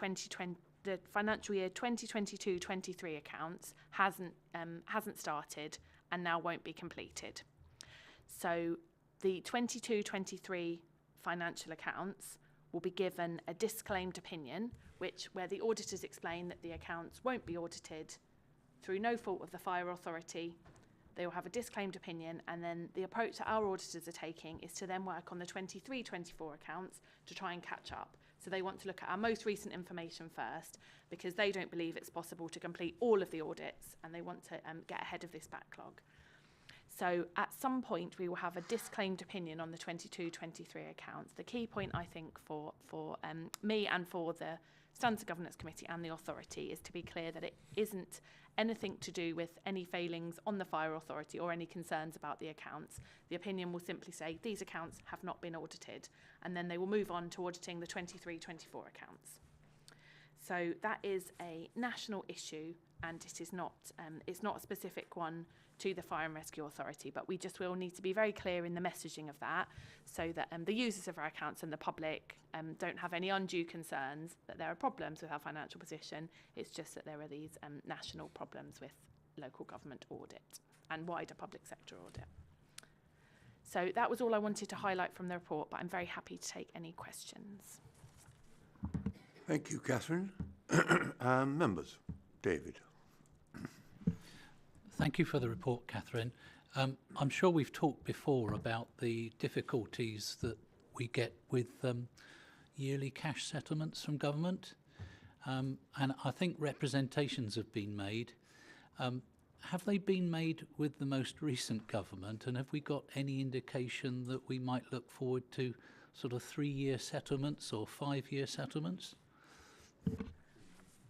financial year 2022-23 accounts hasn't started and now won't be completed. So the 22-23 financial accounts will be given a disclaimed opinion, where the auditors explain that the accounts won't be audited through no fault of the fire authority. They will have a disclaimed opinion, and then the approach that our auditors are taking is to then work on the 23-24 accounts to try and catch up. So they want to look at our most recent information first, because they don't believe it's possible to complete all of the audits, and they want to get ahead of this backlog. So at some point we will have a disclaimed opinion on the 22-23 accounts. The key point I think for me and for the Standards and Governance Committee and the authority is to be clear that it isn't anything to do with any failings on the fire authority or any concerns about the accounts. The opinion will simply say these accounts have not been audited, and then they will move on to auditing the 23-24 accounts. So that is a national issue, and it is not it's not a specific one to the Fire and Rescue Authority, but we just will need to be very clear in the messaging of that, so that the users of our accounts and the public don't have any undue concerns that there are problems with our financial position. It's just that there are these national problems with local government audit and wider public sector audit. So that was all I wanted to highlight from the report, but I'm very happy to take any questions. Thank you, Catherine. Members, David. Thank you for the report, Catherine. I'm sure we've talked before about the difficulties that we get with yearly cash settlements from government, and I think representations have been made. Have they been made with the most recent government, and have we got any indication that we might look forward to sort of 3-year settlements or 5-year settlements?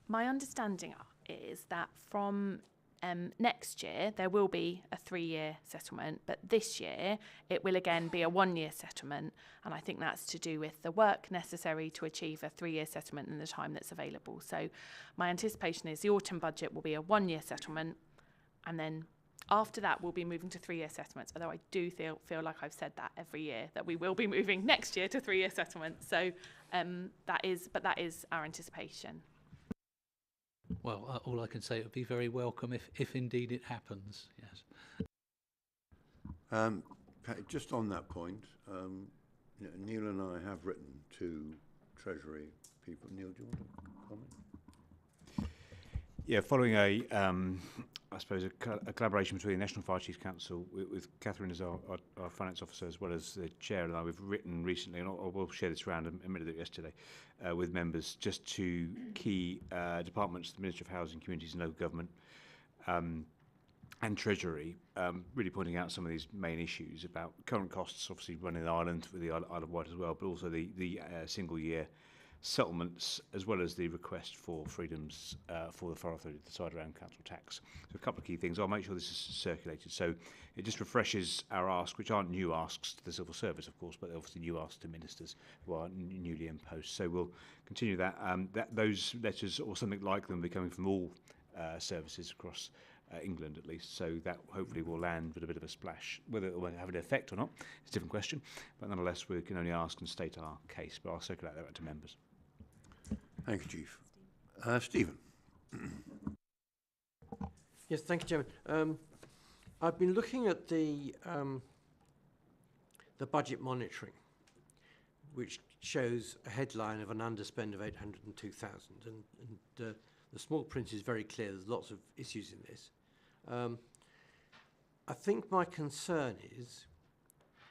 My understanding is that from next year there will be a 3-year settlement, but this year it will again be a 1-year settlement, and I think that's to do with the work necessary to achieve a 3-year settlement in the time that's available. So my anticipation is the autumn budget will be a 1-year settlement, and then after that we'll be moving to 3-year settlements, although I do feel like I've said that every year, that we will be moving next year to 3-year settlements. So that is our anticipation. Well, all I can say, it would be very welcome if indeed it happens, yes. Just on that point, Neil and I have written to Treasury people. Neil, do you want to comment? Yeah, following I suppose a collaboration between the National Fire Chiefs Council with Catherine as our finance officer, as well as the chair and I, we've written recently, and I will share this around, I admitted it yesterday, with members, just to key departments, the Ministry of Housing, Communities and Local Government, and Treasury, really pointing out some of these main issues about current costs, obviously running the island, with the Isle of Wight as well, but also the single year settlements, as well as the request for freedoms for the Fire Authority to decide around council tax. So a couple of key things. I'll make sure this is circulated. So it just refreshes our asks, which aren't new asks to the civil service, of course, but they're obviously new asks to ministers who are newly in post. So we'll continue that. Those letters, or something like them, will be coming from all services across England, at least. So that hopefully will land with a bit of a splash. Whether it will have an effect or not is a different question. But nonetheless, we can only ask and state our case. But I'll circulate that to members. Thank you, Chief. Stephen. Yes, thank you, Chairman. I've been looking at the budget monitoring, which shows a headline of an underspend of 802,000, and the small print is very clear. There's lots of issues in this. I think my concern is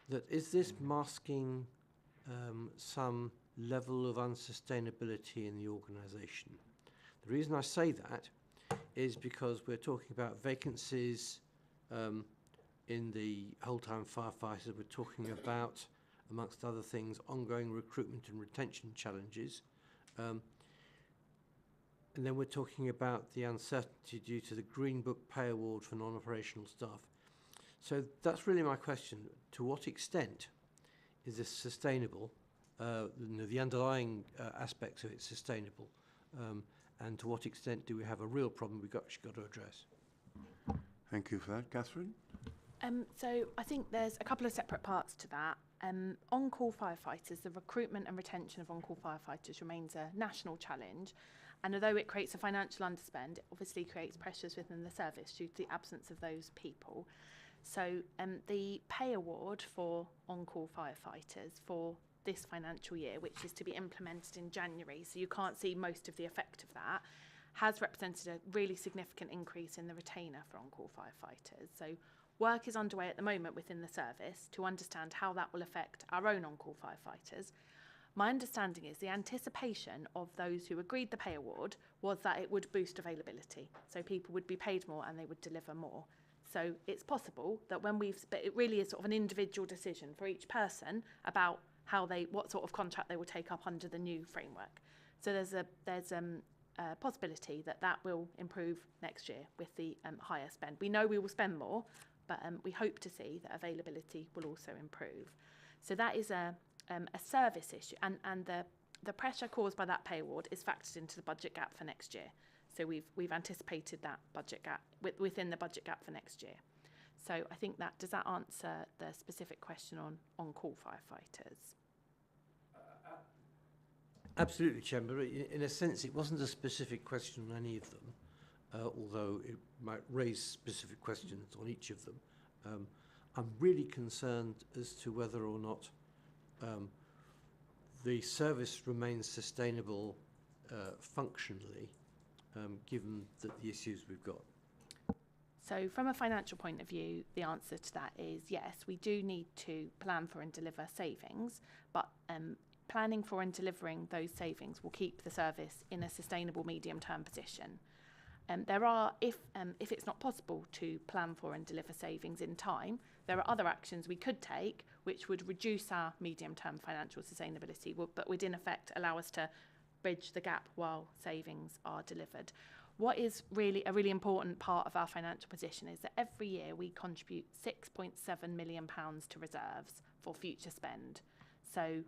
this masking some level of unsustainability in the organisation? The reason I say that is because we're talking about vacancies in the whole-time firefighters. We're talking about, amongst other things, ongoing recruitment and retention challenges. And then we're talking about the uncertainty due to the Green Book pay award for non-operational staff. So that's really my question. To what extent is this sustainable? The underlying aspects of it sustainable, and to what extent do we have a real problem we've actually got to address? Thank you for that. Catherine? So I think there's a couple of separate parts to that. On-call firefighters, the recruitment and retention of on-call firefighters remains a national challenge, and although it creates a financial underspend, it obviously creates pressures within the service due to the absence of those people. So the pay award for on-call firefighters for this financial year, which is to be implemented in January, so you can't see most of the effect of that, has represented a really significant increase in the retainer for on-call firefighters. So work is underway at the moment within the service to understand how that will affect our own on-call firefighters. My understanding is the anticipation of those who agreed the pay award was that it would boost availability, so people would be paid more and they would deliver more. So it's possible that when but it really is sort of an individual decision for each person about what sort of contract they will take up under the new framework. So there's a possibility that will improve next year with the higher spend. We know we will spend more, but we hope to see that availability will also improve. So that is a service issue, and the pressure caused by that pay award is factored into the budget gap for next year. So we've anticipated that budget gap within the budget gap for next year. So I think does that answer the specific question on call firefighters? Absolutely, Chairman. But in a sense, it wasn't a specific question on any of them, although it might raise specific questions on each of them. I'm really concerned as to whether or not the service remains sustainable functionally, given the issues we've got. So from a financial point of view, the answer to that is yes, we do need to plan for and deliver savings, but planning for and delivering those savings will keep the service in a sustainable medium-term position. If it's not possible to plan for and deliver savings in time, there are other actions we could take which would reduce our medium-term financial sustainability, but would in effect allow us to bridge the gap while savings are delivered. What is really a really important part of our financial position is that every year we contribute £6.7 million to reserves for future spend. So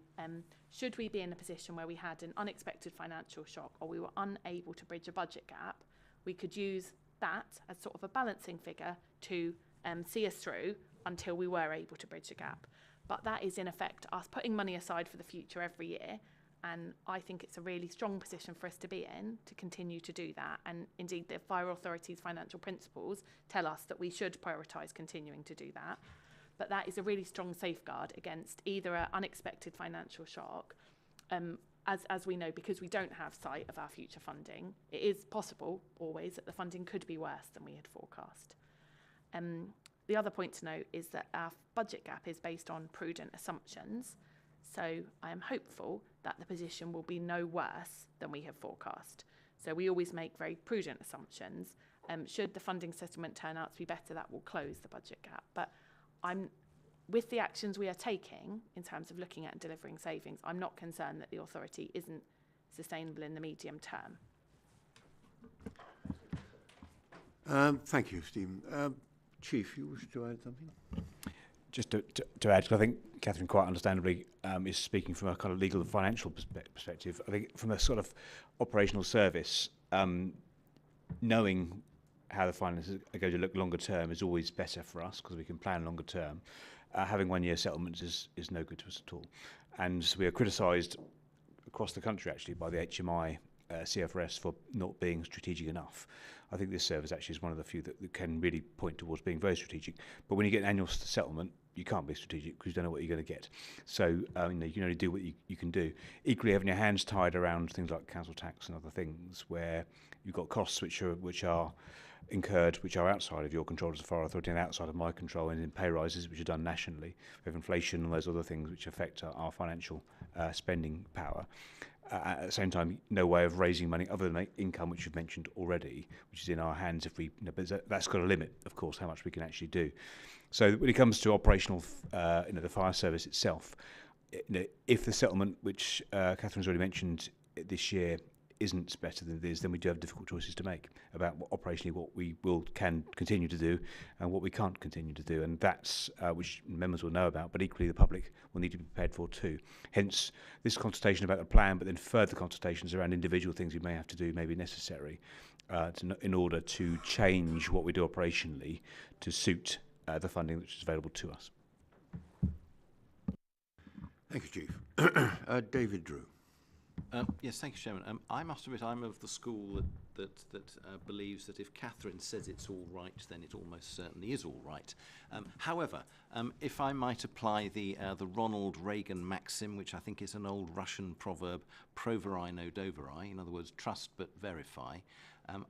should we be in a position where we had an unexpected financial shock or we were unable to bridge a budget gap, we could use that as sort of a balancing figure to see us through until we were able to bridge a gap. But that is in effect us putting money aside for the future every year. And I think it's a really strong position for us to be in to continue to do that. And indeed, the Fire Authority's financial principles tell us that we should prioritise continuing to do that. But that is a really strong safeguard against either an unexpected financial shock, as we know, because we don't have sight of our future funding. It is possible always that the funding could be worse than we had forecast. The other point to note is that our budget gap is based on prudent assumptions. So I am hopeful that the position will be no worse than we have forecast. So we always make very prudent assumptions. Should the funding settlement turn out to be better, that will close the budget gap. But with the actions we are taking in terms of looking at and delivering savings, I'm not concerned that the authority isn't sustainable in the medium term. Thank you, Stephen. Chief, you wish to add something? Just to add, 'cause I think Catherine quite understandably is speaking from a kind of legal and financial perspective. I think from a sort of operational service, knowing how the finances are going to look longer term is always better for us because we can plan longer term. Having 1 year settlements is no good to us at all. And we are criticised across the country actually by the HMI CFRS for not being strategic enough. I think this service actually is one of the few that can really point towards being very strategic. But when you get an annual settlement, you can't be strategic because you don't know what you're going to get. So you can only do what you can do. Equally, having your hands tied around things like council tax and other things where you've got costs which are incurred, which are outside of your control as a fire authority and outside of my control, and in pay rises which are done nationally. We have inflation and those other things which affect our financial spending power. At the same time, no way of raising money other than income, which you've mentioned already, which is in our hands. But that's got a limit, of course, how much we can actually do. So when it comes to operational, the fire service itself, if the settlement, which Catherine's already mentioned this year, isn't better than this, then we do have difficult choices to make about operationally what we can continue to do and what we can't continue to do, and that's which members will know about, but equally the public will need to be prepared for too. Hence this consultation about the plan, but then further consultations around individual things we may have to do may be necessary in order to change what we do operationally to suit the funding which is available to us. Thank you, Chief. David Drew. Yes, thank you, Chairman. I must admit I'm of the school that believes that if Catherine says it's all right, then it almost certainly is all right. However, if I might apply the Ronald Reagan maxim, which I think is an old Russian proverb, proverai no doverai, in other words, trust but verify,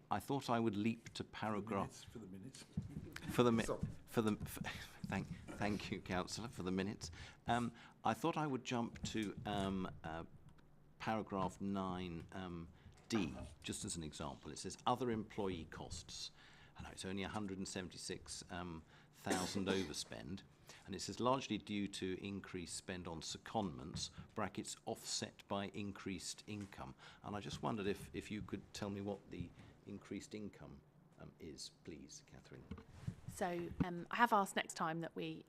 I thought I would leap to paragraph... Thank you, Councillor, for the minutes. I thought I would jump to paragraph 9D, just as an example. It says other employee costs. I know it's only 176,000 overspend, and it says largely due to increased spend on secondments, brackets offset by increased income. And I just wondered if you could tell me what the increased income is, please, Catherine. So I have asked next time that we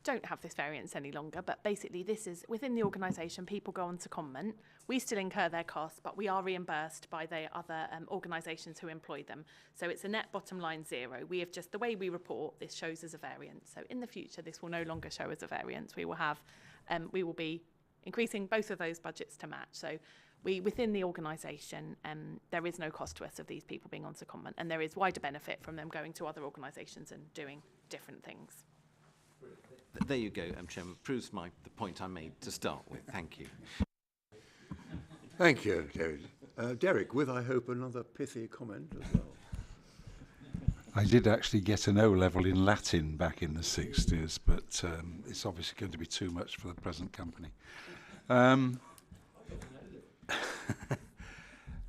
don't have this variance any longer, but basically this is within the organisation, people go on to comment. We still incur their costs, but we are reimbursed by the other organisations who employ them. So it's a net bottom line zero. We have just, the way we report, this shows as a variance. So in the future, this will no longer show as a variance. We will have, we will be increasing both of those budgets to match. So we, within the organisation, there is no cost to us of these people being on secondment, and there is wider benefit from them going to other organisations and doing different things. There you go, Chairman. Proves the point I made to start with. Thank you. Thank you, David. Derek, with, I hope, another pithy comment as well. I did actually get an O level in Latin back in the 60s, but it's obviously going to be too much for the present company.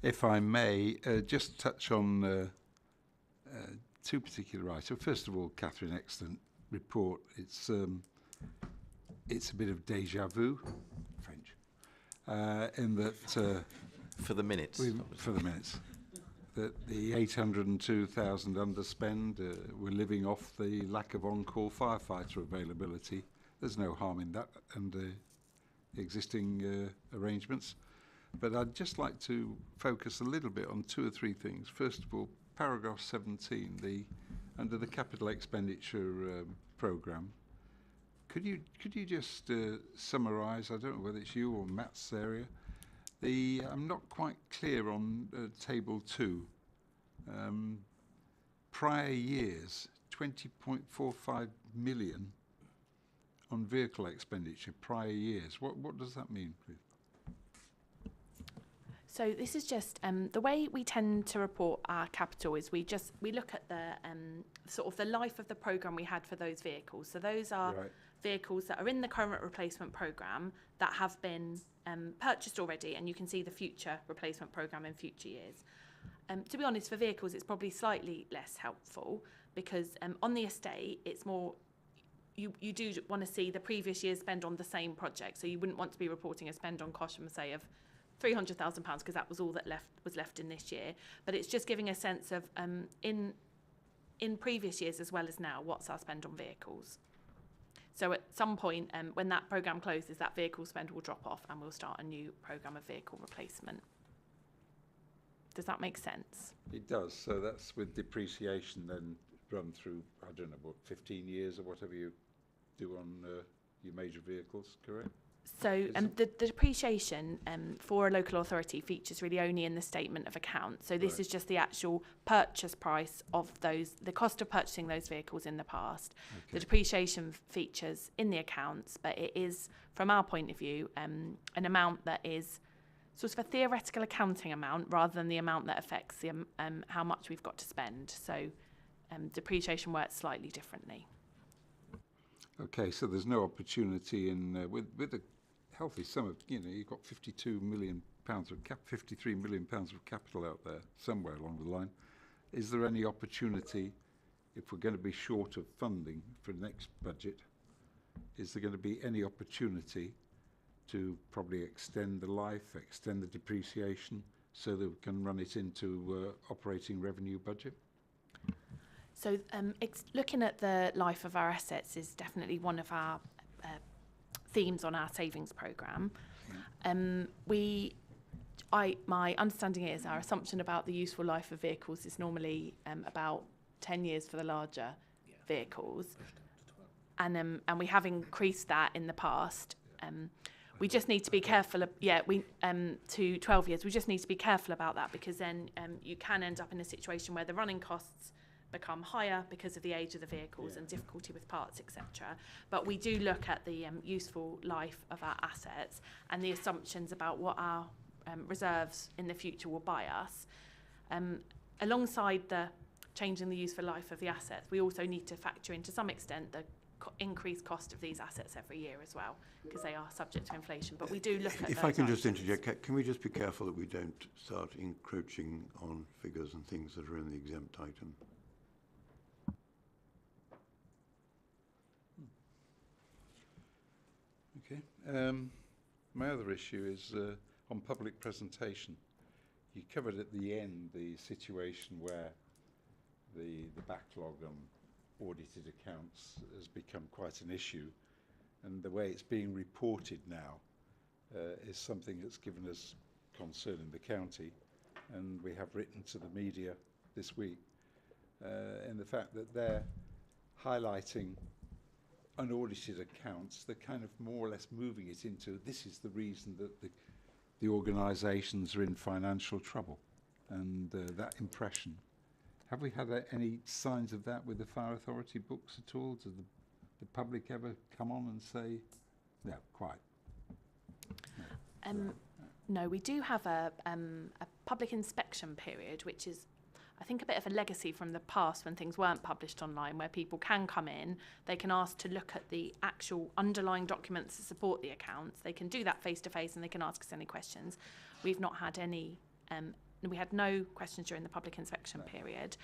If I may, just touch on two particular items. First of all, Catherine, excellent report. It's a bit of deja vu, French, in that for the minutes, that the 802,000 underspend, we're living off the lack of on-call firefighter availability. There's no harm in that under existing arrangements, but I'd just like to focus a little bit on two or three things. First of all, paragraph 17, under the capital expenditure programme, could you just summarise? I don't know whether it's you or Matt's area. I'm not quite clear on table 2. Prior years, 20.45 million on vehicle expenditure. Prior years. What does that mean, please? So this is just the way we tend to report our capital is we look at the sort of the life of the programme we had for those vehicles. So those are vehicles that are in the current replacement programme that have been purchased already, and you can see the future replacement programme in future years. To be honest, for vehicles it's probably slightly less helpful because on the estate it's more, you do want to see the previous year's spend on the same project. So you wouldn't want to be reporting a spend on Cosham, say, of £300,000 because that was all that was left in this year. But it's just giving a sense of in previous years as well as now, what's our spend on vehicles. So at some point when that programme closes, that vehicle spend will drop off and we'll start a new programme of vehicle replacement. Does that make sense? It does. So that's with depreciation then run through, I don't know, what, 15 years or whatever you do on your major vehicles, correct? So the depreciation for a local authority features really only in the statement of account. So this is just the actual purchase price of the cost of purchasing those vehicles in the past. Okay. The depreciation features in the accounts, but it is, from our point of view, an amount that is sort of a theoretical accounting amount rather than the amount that affects the how much we've got to spend. So depreciation works slightly differently. Okay, so there's no opportunity in with a healthy sum of, you've got £53 million of capital out there somewhere along the line. Is there any opportunity, if we're going to be short of funding for the next budget, is there going to be any opportunity to probably extend the life, extend the depreciation, so that we can run it into operating revenue budget? So looking at the life of our assets is definitely one of our themes on our savings programme. My understanding is our assumption about the useful life of vehicles is normally about 10 years for the larger vehicles, and we have increased that in the past. We just need to be careful. To 12 years. We just need to be careful about that because then you can end up in a situation where the running costs become higher because of the age of the vehicles and difficulty with parts, etc. But we do look at the useful life of our assets and the assumptions about what our reserves in the future will buy us. Alongside the changing the useful life of the assets, we also need to factor in to some extent the increased cost of these assets every year as well, because they are subject to inflation. But we do look at If I can just interject, can we just be careful that we don't start encroaching on figures and things that are in the exempt item? Okay. My other issue is on public presentation. You covered at the end the situation where the backlog on audited accounts has become quite an issue, and the way it's being reported now is something that's given us concern in the county, and we have written to the media this week in the fact that they're highlighting unaudited accounts. They're kind of more or less moving it into this is the reason that the organisations are in financial trouble, and that impression. Have we had any signs of that with the Fire Authority books at all? Does the public ever come on and say, no, quite? No, we do have a public inspection period, which is, I think, a bit of a legacy from the past when things weren't published online, where people can come in, they can ask to look at the actual underlying documents to support the accounts. They can do that face to face and they can ask us any questions. We've not had any, we had no questions during the public inspection period.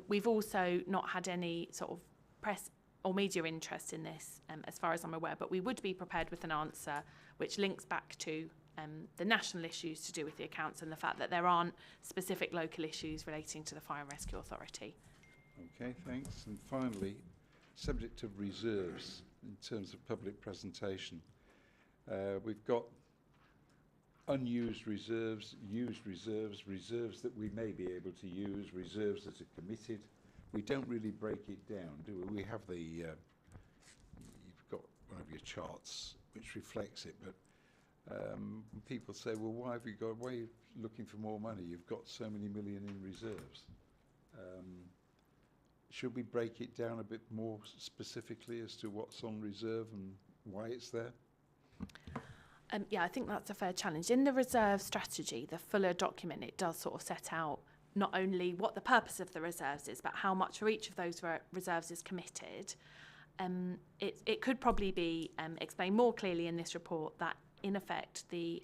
We've also not had any sort of press or media interest in this, as far as I'm aware, but we would be prepared with an answer which links back to the national issues to do with the accounts and the fact that there aren't specific local issues relating to the Fire and Rescue Authority. Okay, thanks. And finally, subject of reserves in terms of public presentation. We've got unused reserves, used reserves, reserves that we may be able to use, reserves that are committed. We don't really break it down, do we? We have the, you've got one of your charts which reflects it, but people say, well, why are you looking for more money? You've got so many million in reserves. Should we break it down a bit more specifically as to what's on reserve and why it's there? Yeah, I think that's a fair challenge. In the reserve strategy, the fuller document, it does sort of set out not only what the purpose of the reserves is, but how much for each of those reserves is committed. It could probably be explained more clearly in this report that, in effect, the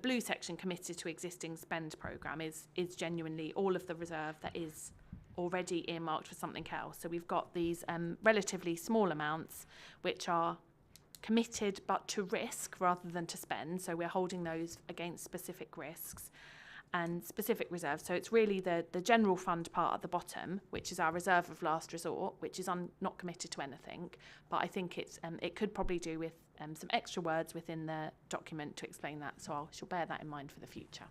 blue section committed to existing spend programme is genuinely all of the reserve that is already earmarked for something else. So we've got these relatively small amounts which are committed but to risk rather than to spend. So we're holding those against specific risks and specific reserves. So it's really the general fund part at the bottom, which is our reserve of last resort, which is not committed to anything. But I think it could probably do with some extra words within the document to explain that. So I shall bear that in mind for the future.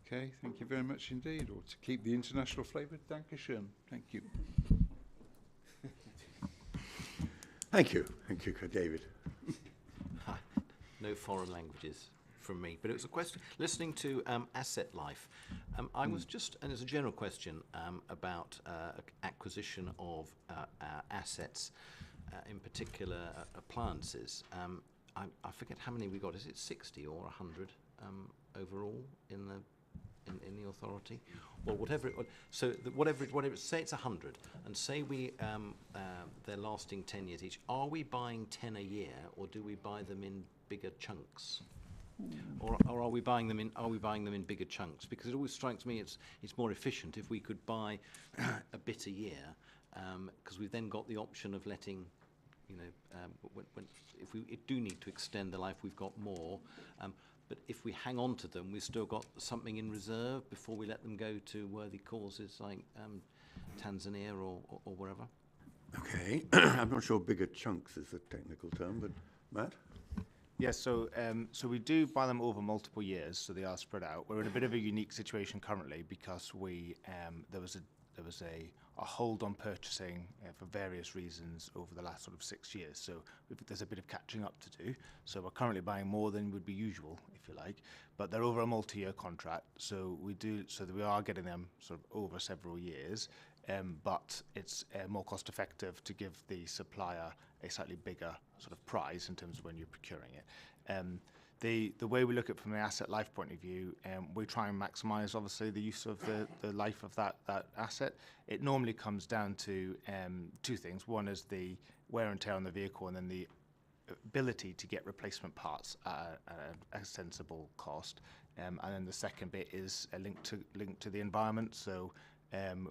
Okay, thank you very much indeed. Or to keep the international flavour, Dankeschön. Thank you. Thank you, David. No foreign languages from me, but it was a question listening to asset life. I was just, and it's a general question about acquisition of assets, in particular appliances. I forget how many we got. Is it 60 or 100 overall in the authority? Well, whatever it was. So whatever. Say it's 100, and say they're lasting 10 years each. Are we buying 10 a year, or do we buy them in bigger chunks? Or are we buying them in bigger chunks? Because it always strikes me it's more efficient if we could buy a bit a year, because we've then got the option of letting, if we do need to extend the life, we've got more. But if we hang on to them, we've still got something in reserve before we let them go to worthy causes like Tanzania or wherever. Okay, I'm not sure bigger chunks is a technical term, but Matt? Yes, so we do buy them over multiple years, so they are spread out. We're in a bit of a unique situation currently because there was a hold on purchasing for various reasons over the last sort of 6 years. So there's a bit of catching up to do. So we're currently buying more than would be usual, if you like, but they're over a multi-year contract. So we are getting them sort of over several years, but it's more cost effective to give the supplier a slightly bigger sort of prize in terms of when you're procuring it. The way we look at it from the asset life point of view, we try and maximise obviously the use of the life of that asset. It normally comes down to two things. One is the wear and tear on the vehicle, and then the ability to get replacement parts at a sensible cost. And then the second bit is a link to the environment. So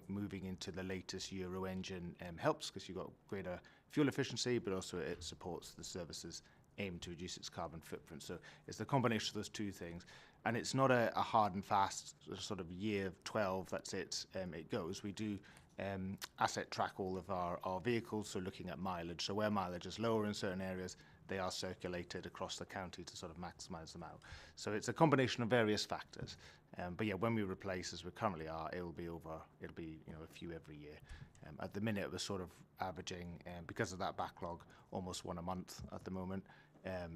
moving into the latest Euro engine helps because you've got greater fuel efficiency, but also it supports the services aim to reduce its carbon footprint. So it's the combination of those two things. And it's not a hard and fast sort of year 12, that's it, it goes. We do asset track all of our vehicles, so looking at mileage. So where mileage is lower in certain areas, they are circulated across the county to sort of maximise them out. So it's a combination of various factors. But yeah, when we replace, as we currently are, it'll be a few every year. At the minute, we're sort of averaging, because of that backlog, almost one a month at the moment,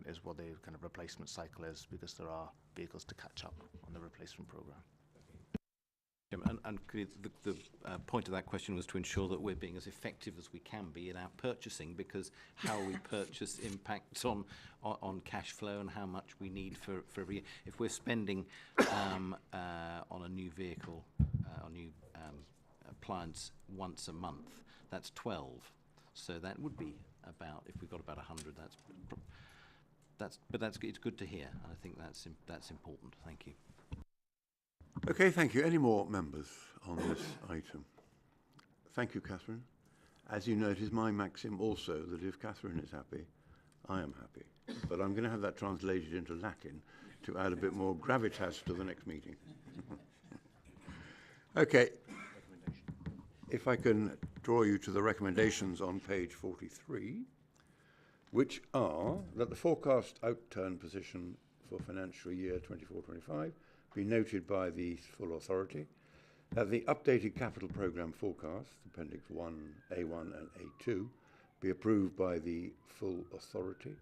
is what the kind of replacement cycle is, because there are vehicles to catch up on the replacement programme. And the point of that question was to ensure that we're being as effective as we can be in our purchasing, because how we purchase impacts on cash flow and how much we need for every year. If we're spending on a new vehicle, on new appliance once a month, that's 12. So that would be about, if we've got about 100, it's good to hear, and I think that's important. Thank you. Okay, thank you. Any more members on this item? Thank you, Catherine. As you know, it is my maxim also that if Catherine is happy, I am happy. But I'm going to have that translated into Latin to add a bit more gravitas to the next meeting. Okay. If I can draw you to the recommendations on page 43, which are that the forecast outturn position for financial year 24-25 be noted by the full authority, that the updated capital programme forecast, Appendix 1, A1 and A2, be approved by the full authority,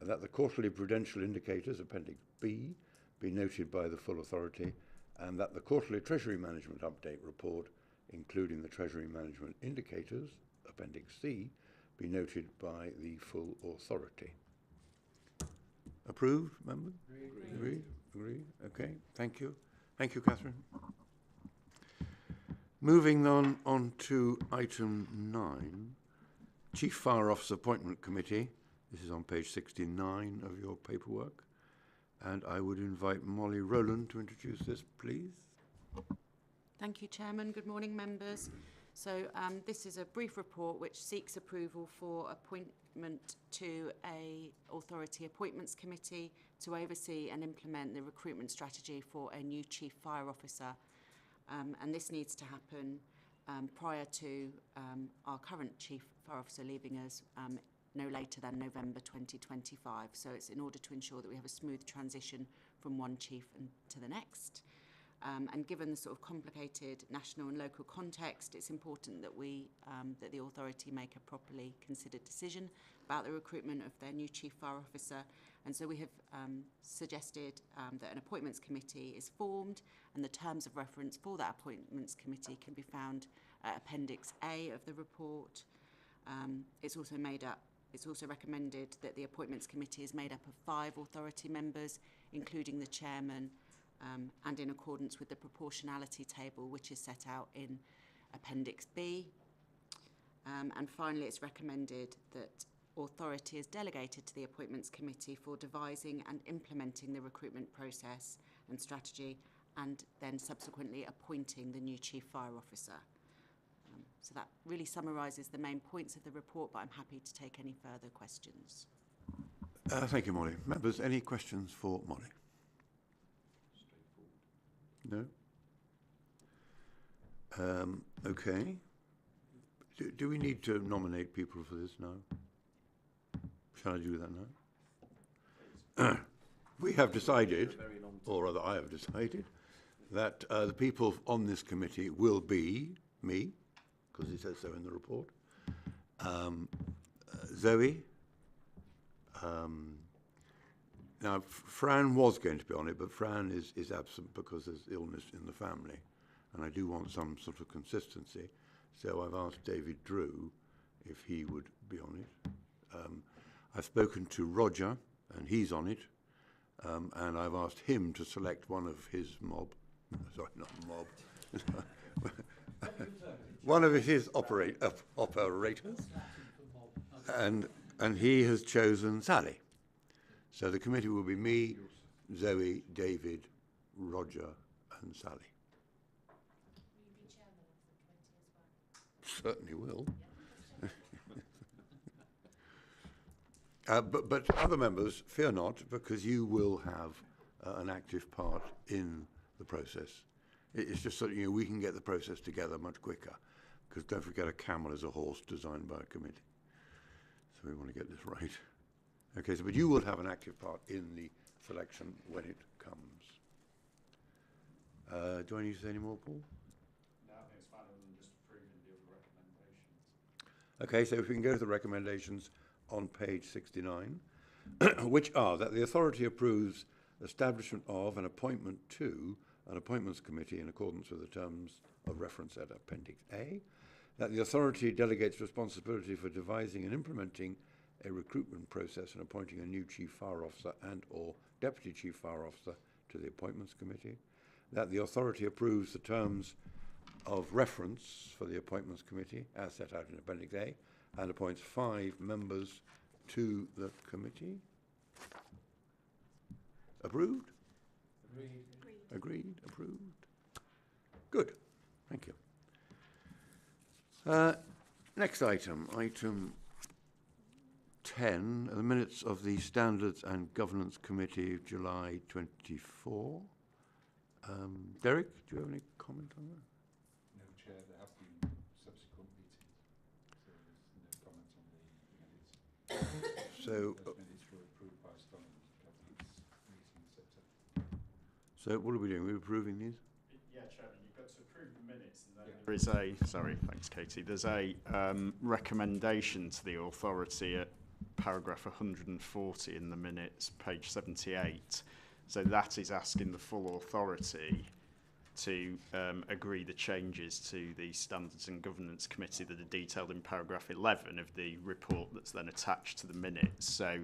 and that the quarterly prudential indicators, Appendix B, be noted by the full authority, and that the quarterly Treasury Management Update report, including the Treasury Management Indicators, Appendix C, be noted by the full authority. Approved, members? Agreed. Agree? Okay, thank you. Thank you, Catherine. Moving on to item 9, Chief Fire Officer Appointment Committee. This is on page 69 of your paperwork. And I would invite Molly Rowland to introduce this, please. Thank you, Chairman. Good morning, members. So this is a brief report which seeks approval for appointment to a Authority Appointments Committee to oversee and implement the recruitment strategy for a new Chief Fire Officer. And this needs to happen prior to our current Chief Fire Officer leaving us no later than November 2025. So it's in order to ensure that we have a smooth transition from one chief to the next. And given the sort of complicated national and local context, it's important that that the authority make a properly considered decision about the recruitment of their new Chief Fire Officer. And so we have suggested that an appointments committee is formed, and the terms of reference for that appointments committee can be found at Appendix A of the report. It's also recommended that the appointments committee is made up of 5 authority members, including the chairman, and in accordance with the proportionality table, which is set out in Appendix B. And finally, it's recommended that authority is delegated to the Appointments Committee for devising and implementing the recruitment process and strategy, and then subsequently appointing the new Chief Fire Officer. So that really summarises the main points of the report, but I'm happy to take any further questions. Thank you, Molly. Members, any questions for Molly? No? Okay. Do we need to nominate people for this now? Shall I do that now? We have decided, or rather I have decided, that the people on this committee will be me, because it says so in the report, Zoe. Now, Fran was going to be on it, but Fran is absent because there's illness in the family, and I do want some sort of consistency. So I've asked David Drew if he would be on it. I've spoken to Roger, and he's on it, and I've asked him to select one of his mob. Sorry, not mob. One of his operators, and he has chosen Sally. So the committee will be me, Zoe, David, Roger, and Sally. certainly will. But other members, fear not, because you will have an active part in the process. It's just so that, we can get the process together much quicker, because don't forget, a camel is a horse designed by a committee. So we want to get this right. Okay, so but you will have an active part in the selection when it comes. Do I need to say any more, Paul? No, I think it's fine, other than just approving the other recommendations. Okay, so if we can go to the recommendations on page 69, which are that the authority approves establishment of an appointment to an appointments committee in accordance with the terms of reference at Appendix A, that the authority delegates responsibility for devising and implementing a recruitment process and appointing a new chief fire officer and or deputy chief fire officer to the appointments committee, that the authority approves the terms of reference for the appointments committee as set out in Appendix A and appoints 5 members to the committee. Approved? Agreed. Approved. Good. Thank you. Next item, item 10, the minutes of the Standards and Governance Committee of July 24. Derek, do you have any comment on that? No, Chair, there have been subsequent meetings, so there's no comment on the minutes. So, Those minutes were approved by Standards and Governance meeting in September. so what are we doing? We're approving these? Yeah, Chairman, you've got to approve the minutes, and then there is a, sorry, thanks Katie, there's a recommendation to the authority at paragraph 140 in the minutes, page 78. So that is asking the full authority to agree the changes to the Standards and Governance Committee that are detailed in paragraph 11 of the report that's then attached to the minutes. So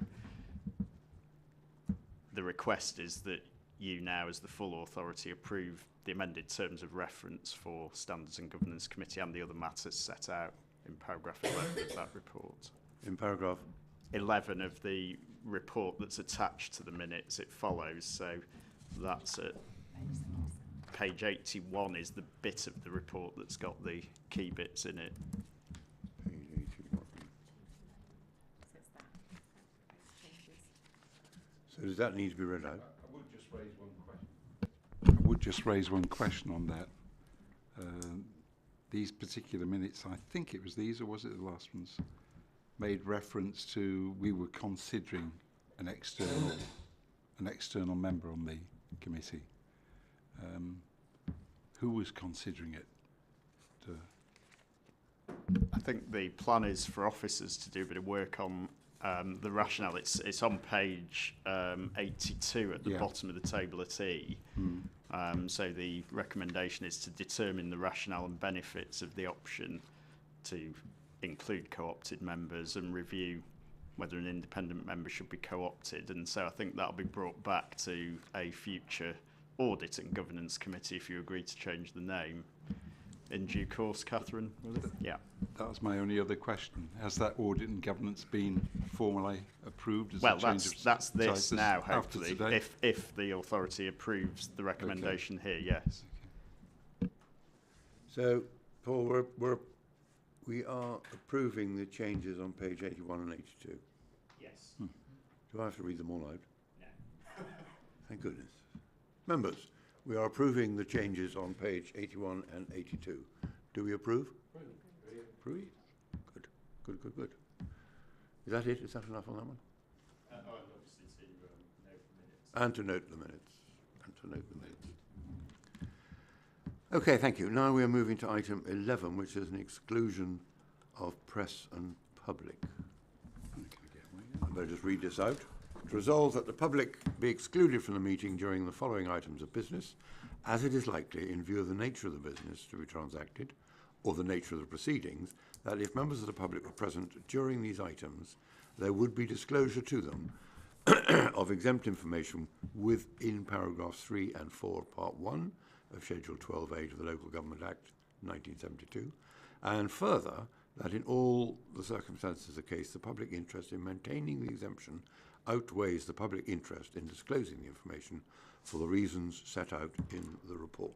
the request is that you now, as the full authority, approve the amended terms of reference for Standards and Governance Committee and the other matters set out in paragraph 11 of that report. In paragraph? 11 of the report that's attached to the minutes, it follows. So that's at page 81 is the bit of the report that's got the key bits in it. Page 81. So does that need to be read out? I would just raise one question. I would just raise one question on that. These particular minutes, I think it was these, or was it the last ones, made reference to we were considering an external member on the committee. Who was considering it? I think the plan is for officers to do a bit of work on the rationale. It's on page 82 at the bottom of the table at E. So the recommendation is to determine the rationale and benefits of the option to include co-opted members and review whether an independent member should be co-opted. And so I think that'll be brought back to a future Audit and Governance Committee if you agree to change the name in due course, Catherine. Yeah. That was my only other question. Has that Audit and Governance been formally approved? As Well, a change of that's this now, after hopefully, today? if the authority approves the recommendation here, yes. So, Paul, we are approving the changes on page 81 and 82. Yes. Do I have to read them all out? No. Thank goodness. Members, we are approving the changes on page 81 and 82. Do we approve? Approve. Good. Is that it? Is that enough on that one? Obviously to note the minutes. And to note the minutes. Okay, thank you. Now we are moving to item 11, which is an exclusion of press and public. I better just read this out. To resolve that the public be excluded from the meeting during the following items of business, as it is likely, in view of the nature of the business to be transacted, or the nature of the proceedings, that if members of the public were present during these items, there would be disclosure to them of exempt information within paragraphs 3 and 4 of Part 1 of Schedule 12A of the Local Government Act 1972, and further, that in all the circumstances of the case, the public interest in maintaining the exemption outweighs the public interest in disclosing the information for the reasons set out in the report.